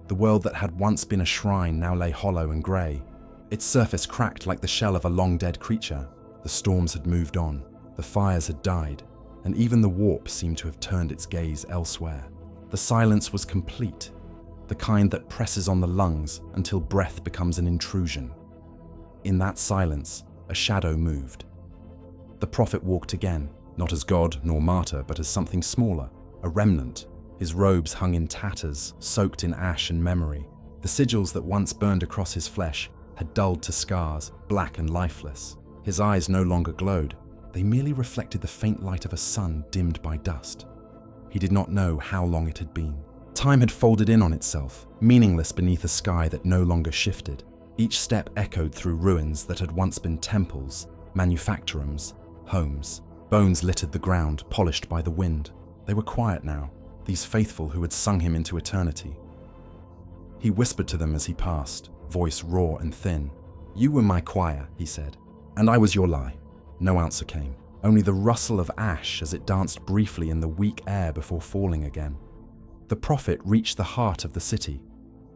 The world that had once been a shrine now lay hollow and grey. Its surface cracked like the shell of a long-dead creature. The storms had moved on, the fires had died, and even the warp seemed to have turned its gaze elsewhere. The silence was complete, the kind that presses on the lungs until breath becomes an intrusion. In that silence, a shadow moved. The prophet walked again, not as god nor martyr, but as something smaller, a remnant. His robes hung in tatters, soaked in ash and memory. The sigils that once burned across his flesh had dulled to scars, black and lifeless. His eyes no longer glowed. They merely reflected the faint light of a sun dimmed by dust. He did not know how long it had been. Time had folded in on itself, meaningless beneath a sky that no longer shifted. Each step echoed through ruins that had once been temples, manufactorums, homes. Bones littered the ground, polished by the wind. They were quiet now, these faithful who had sung him into eternity. He whispered to them as he passed, voice raw and thin. You were my choir, he said, and I was your lie. No answer came, only the rustle of ash as it danced briefly in the weak air before falling again. The prophet reached the heart of the city.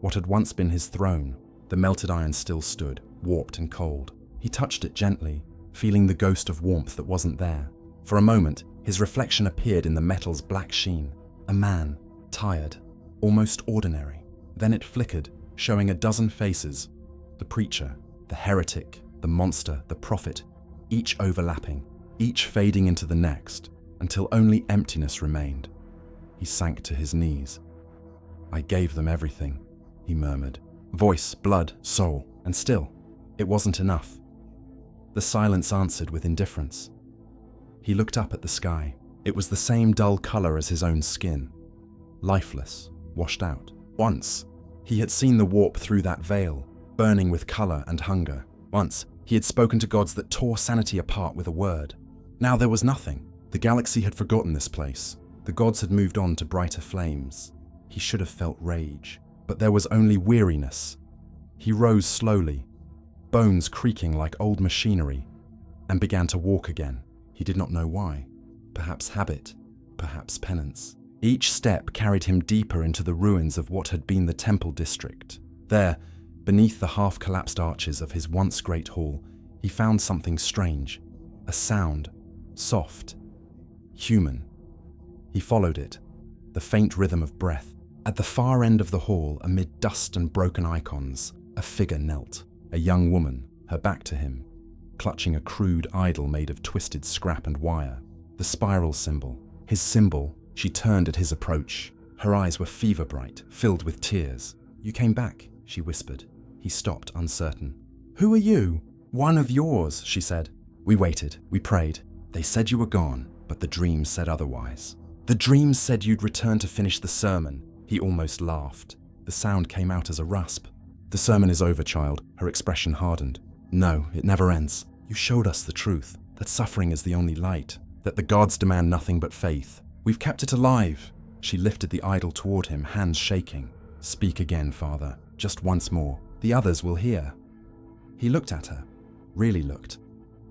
What had once been his throne, the melted iron still stood, warped and cold. He touched it gently, feeling the ghost of warmth that wasn't there. For a moment, his reflection appeared in the metal's black sheen. A man, tired, almost ordinary. Then it flickered, showing a dozen faces. The preacher, the heretic, the monster, the prophet, each overlapping, each fading into the next, until only emptiness remained. He sank to his knees. I gave them everything, he murmured. Voice, blood, soul, and still, it wasn't enough. The silence answered with indifference. He looked up at the sky. It was the same dull color as his own skin. Lifeless, washed out. Once, he had seen the warp through that veil, burning with color and hunger. Once, he had spoken to gods that tore sanity apart with a word. Now there was nothing. The galaxy had forgotten this place. The gods had moved on to brighter flames. He should have felt rage, but there was only weariness. He rose slowly, bones creaking like old machinery, and began to walk again. He did not know why. Perhaps habit, perhaps penance. Each step carried him deeper into the ruins of what had been the temple district. There, beneath the half-collapsed arches of his once great hall, he found something strange. A sound, soft, human. He followed it, the faint rhythm of breath. At the far end of the hall, amid dust and broken icons, a figure knelt. A young woman, her back to him, clutching a crude idol made of twisted scrap and wire. The spiral symbol, his symbol. She turned at his approach. Her eyes were fever bright, filled with tears. You came back, she whispered. He stopped, uncertain. Who are you? One of yours, she said. We waited, we prayed. They said you were gone, but the dreams said otherwise. The dreams said you'd return to finish the sermon. He almost laughed. The sound came out as a rasp. The sermon is over, child. Her expression hardened. No, it never ends. You showed us the truth, that suffering is the only light, that the gods demand nothing but faith. We've kept it alive. She lifted the idol toward him, hands shaking. Speak again, Father. Just once more. The others will hear. He looked at her, really looked,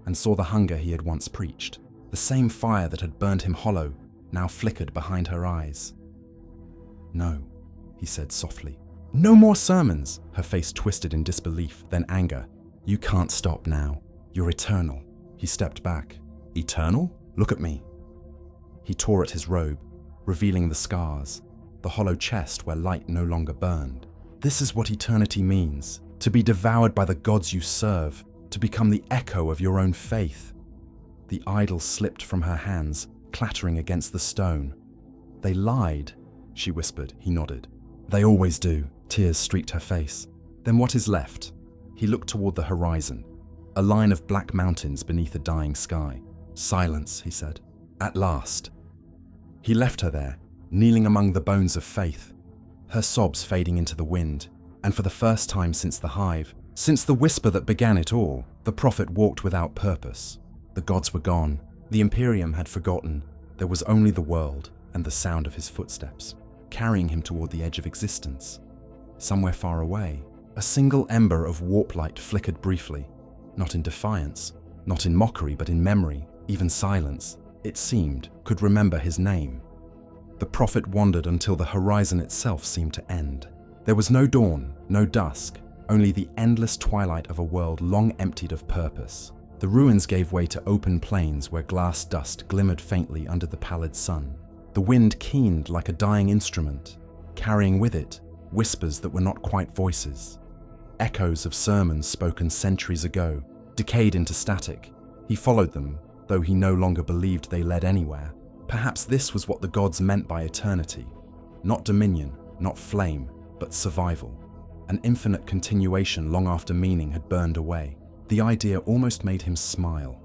and saw the hunger he had once preached. The same fire that had burned him hollow now flickered behind her eyes. No, he said softly. No more sermons. Her face twisted in disbelief, then anger. You can't stop now. You're eternal. He stepped back. Eternal? Look at me. He tore at his robe, revealing the scars, the hollow chest where light no longer burned. This is what eternity means, to be devoured by the gods you serve, to become the echo of your own faith. The idol slipped from her hands, clattering against the stone. They lied, she whispered. He nodded. They always do. Tears streaked her face. Then what is left? He looked toward the horizon, a line of black mountains beneath a dying sky. Silence, he said. At last. He left her there, kneeling among the bones of faith, her sobs fading into the wind, and for the first time since the Hive, since the whisper that began it all, the prophet walked without purpose. The gods were gone. The Imperium had forgotten. There was only the world and the sound of his footsteps, carrying him toward the edge of existence. Somewhere far away, a single ember of warp light flickered briefly, not in defiance, not in mockery, but in memory, even silence. It seemed, could remember his name. The prophet wandered until the horizon itself seemed to end. There was no dawn, no dusk, only the endless twilight of a world long emptied of purpose. The ruins gave way to open plains where glass dust glimmered faintly under the pallid sun. The wind keened like a dying instrument, carrying with it whispers that were not quite voices. Echoes of sermons spoken centuries ago, decayed into static. He followed them, though he no longer believed they led anywhere. Perhaps this was what the gods meant by eternity. Not dominion, not flame, but survival. An infinite continuation long after meaning had burned away. The idea almost made him smile.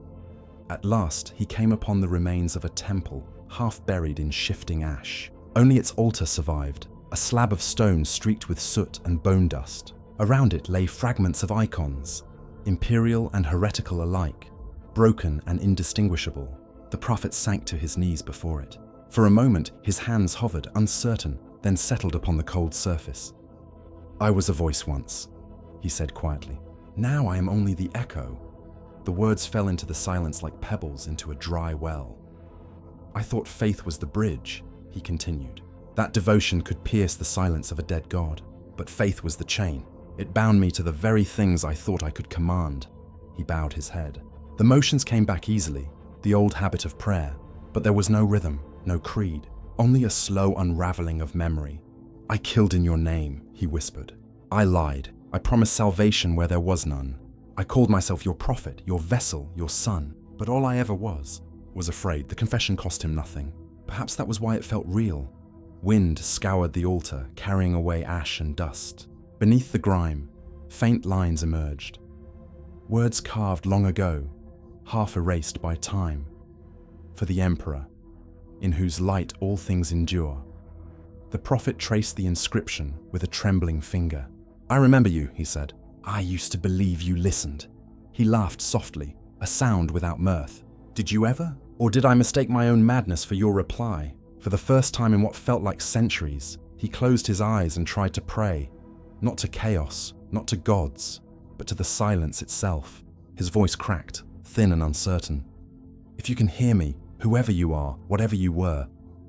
At last, he came upon the remains of a temple, half buried in shifting ash. Only its altar survived, a slab of stone streaked with soot and bone dust. Around it lay fragments of icons, imperial and heretical alike, broken and indistinguishable. The prophet sank to his knees before it. For a moment, his hands hovered, uncertain, then settled upon the cold surface. I was a voice once, he said quietly. Now I am only the echo. The words fell into the silence like pebbles into a dry well. I thought faith was the bridge, he continued. That devotion could pierce the silence of a dead god. But faith was the chain. It bound me to the very things I thought I could command. He bowed his head. The motions came back easily, the old habit of prayer, but there was no rhythm, no creed, only a slow unraveling of memory. I killed in your name, he whispered. I lied. I promised salvation where there was none. I called myself your prophet, your vessel, your son, but all I ever was afraid. The confession cost him nothing. Perhaps that was why it felt real. Wind scoured the altar, carrying away ash and dust. Beneath the grime, faint lines emerged. Words carved long ago, half erased by time. For the Emperor, in whose light all things endure. The prophet traced the inscription with a trembling finger. I remember you, he said. I used to believe you listened. He laughed softly, a sound without mirth. Did you ever? Or did I mistake my own madness for your reply? For the first time in what felt like centuries, he closed his eyes and tried to pray. Not to chaos, not to gods, but to the silence itself. His voice cracked, thin and uncertain. If you can hear me, whoever you are, whatever you were,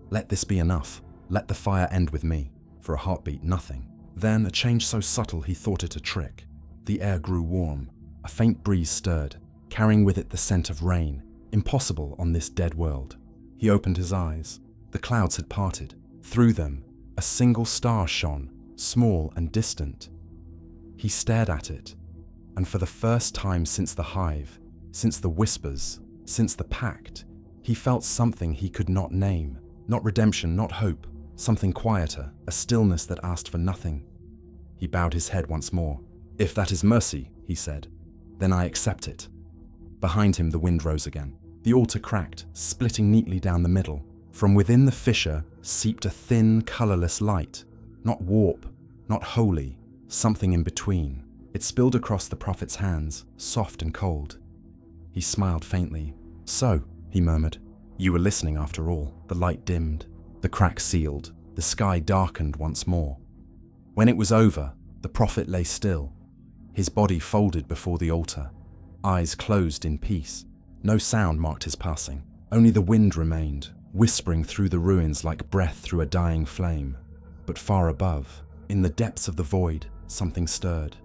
let this be enough. Let the fire end with me. For a heartbeat, nothing. Then, a change so subtle he thought it a trick. The air grew warm. A faint breeze stirred, carrying with it the scent of rain, impossible on this dead world. He opened his eyes. The clouds had parted. Through them, a single star shone, small and distant. He stared at it, and for the first time since the Hive, since the whispers, since the pact, he felt something he could not name. Not redemption, not hope, something quieter, a stillness that asked for nothing. He bowed his head once more. If that is mercy, he said, then I accept it. Behind him the wind rose again. The altar cracked, splitting neatly down the middle. From within the fissure seeped a thin, colorless light. Not warp, not holy, something in between. It spilled across the prophet's hands, soft and cold. He smiled faintly. So, he murmured, you were listening after all. The light dimmed. The crack sealed. The sky darkened once more. When it was over, the prophet lay still, his body folded before the altar, eyes closed in peace. No sound marked his passing. Only the wind remained, whispering through the ruins like breath through a dying flame. But far above, in the depths of the void, something stirred.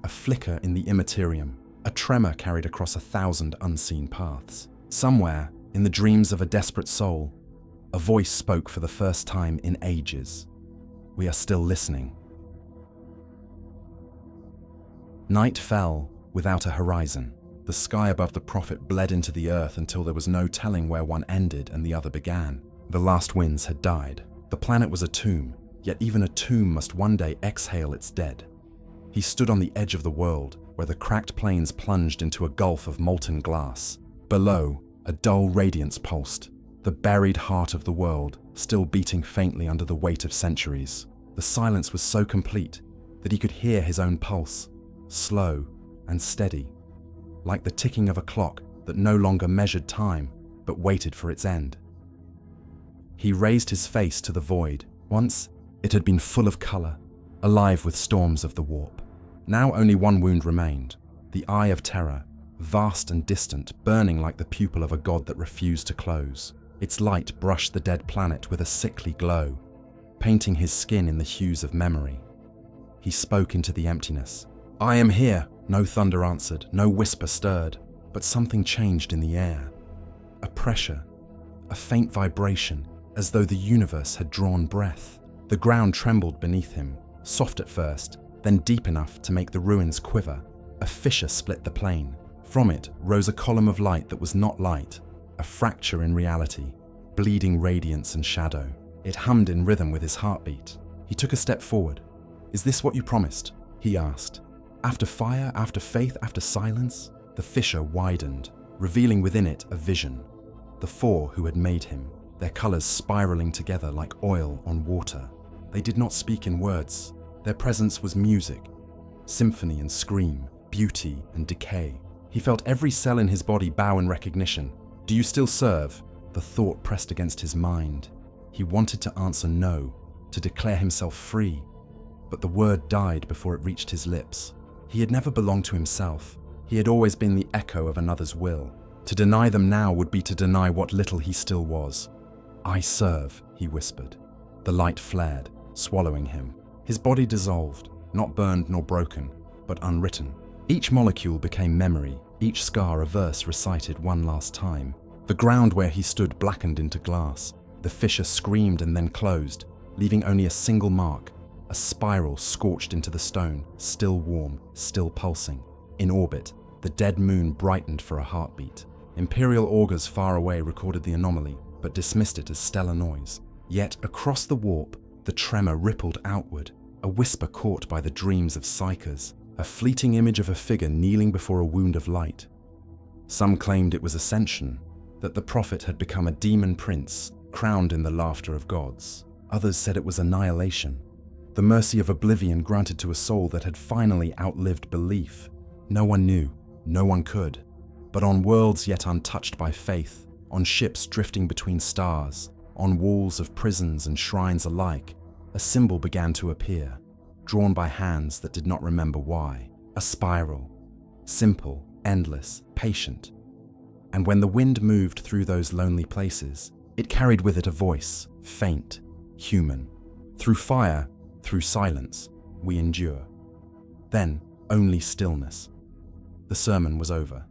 A flicker in the Imperium, a tremor carried across 1,000 unseen paths. Somewhere, in the dreams of a desperate soul, a voice spoke for the first time in ages. We are still listening. Night fell without a horizon. The sky above the prophet bled into the earth until there was no telling where one ended and the other began. The last winds had died. The planet was a tomb, yet even a tomb must one day exhale its dead. He stood on the edge of the world, where the cracked plains plunged into a gulf of molten glass. Below, a dull radiance pulsed, the buried heart of the world, still beating faintly under the weight of centuries. The silence was so complete that he could hear his own pulse, slow and steady, like the ticking of a clock that no longer measured time, but waited for its end. He raised his face to the void. Once, it had been full of color, alive with storms of the warp. Now only one wound remained, the eye of terror, vast and distant, burning like the pupil of a god that refused to close. Its light brushed the dead planet with a sickly glow, painting his skin in the hues of memory. He spoke into the emptiness. I am here. No thunder answered, no whisper stirred, but something changed in the air. A pressure, a faint vibration, as though the universe had drawn breath. The ground trembled beneath him, soft at first, then deep enough to make the ruins quiver. A fissure split the plain. From it rose a column of light that was not light, a fracture in reality, bleeding radiance and shadow. It hummed in rhythm with his heartbeat. He took a step forward. Is this what you promised? He asked. After fire, after faith, after silence? The fissure widened, revealing within it a vision. The four who had made him, their colors spiraling together like oil on water. They did not speak in words. Their presence was music, symphony and scream, beauty and decay. He felt every cell in his body bow in recognition. Do you still serve? The thought pressed against his mind. He wanted to answer no, to declare himself free, but the word died before it reached his lips. He had never belonged to himself. He had always been the echo of another's will. To deny them now would be to deny what little he still was. "I serve," he whispered. The light flared, swallowing him. His body dissolved, not burned nor broken, but unwritten. Each molecule became memory, each scar a verse recited one last time. The ground where he stood blackened into glass. The fissure screamed and then closed, leaving only a single mark, a spiral scorched into the stone, still warm, still pulsing. In orbit, the dead moon brightened for a heartbeat. Imperial augurs far away recorded the anomaly, but dismissed it as stellar noise. Yet across the warp, the tremor rippled outward, a whisper caught by the dreams of Psykers, a fleeting image of a figure kneeling before a wound of light. Some claimed it was ascension, that the prophet had become a demon prince, crowned in the laughter of gods. Others said it was annihilation, the mercy of oblivion granted to a soul that had finally outlived belief. No one knew, no one could. But on worlds yet untouched by faith, on ships drifting between stars, on walls of prisons and shrines alike, a symbol began to appear, drawn by hands that did not remember why. A spiral, simple, endless, patient. And when the wind moved through those lonely places, it carried with it a voice, faint, human. Through fire, through silence, we endure. Then, only stillness. The sermon was over.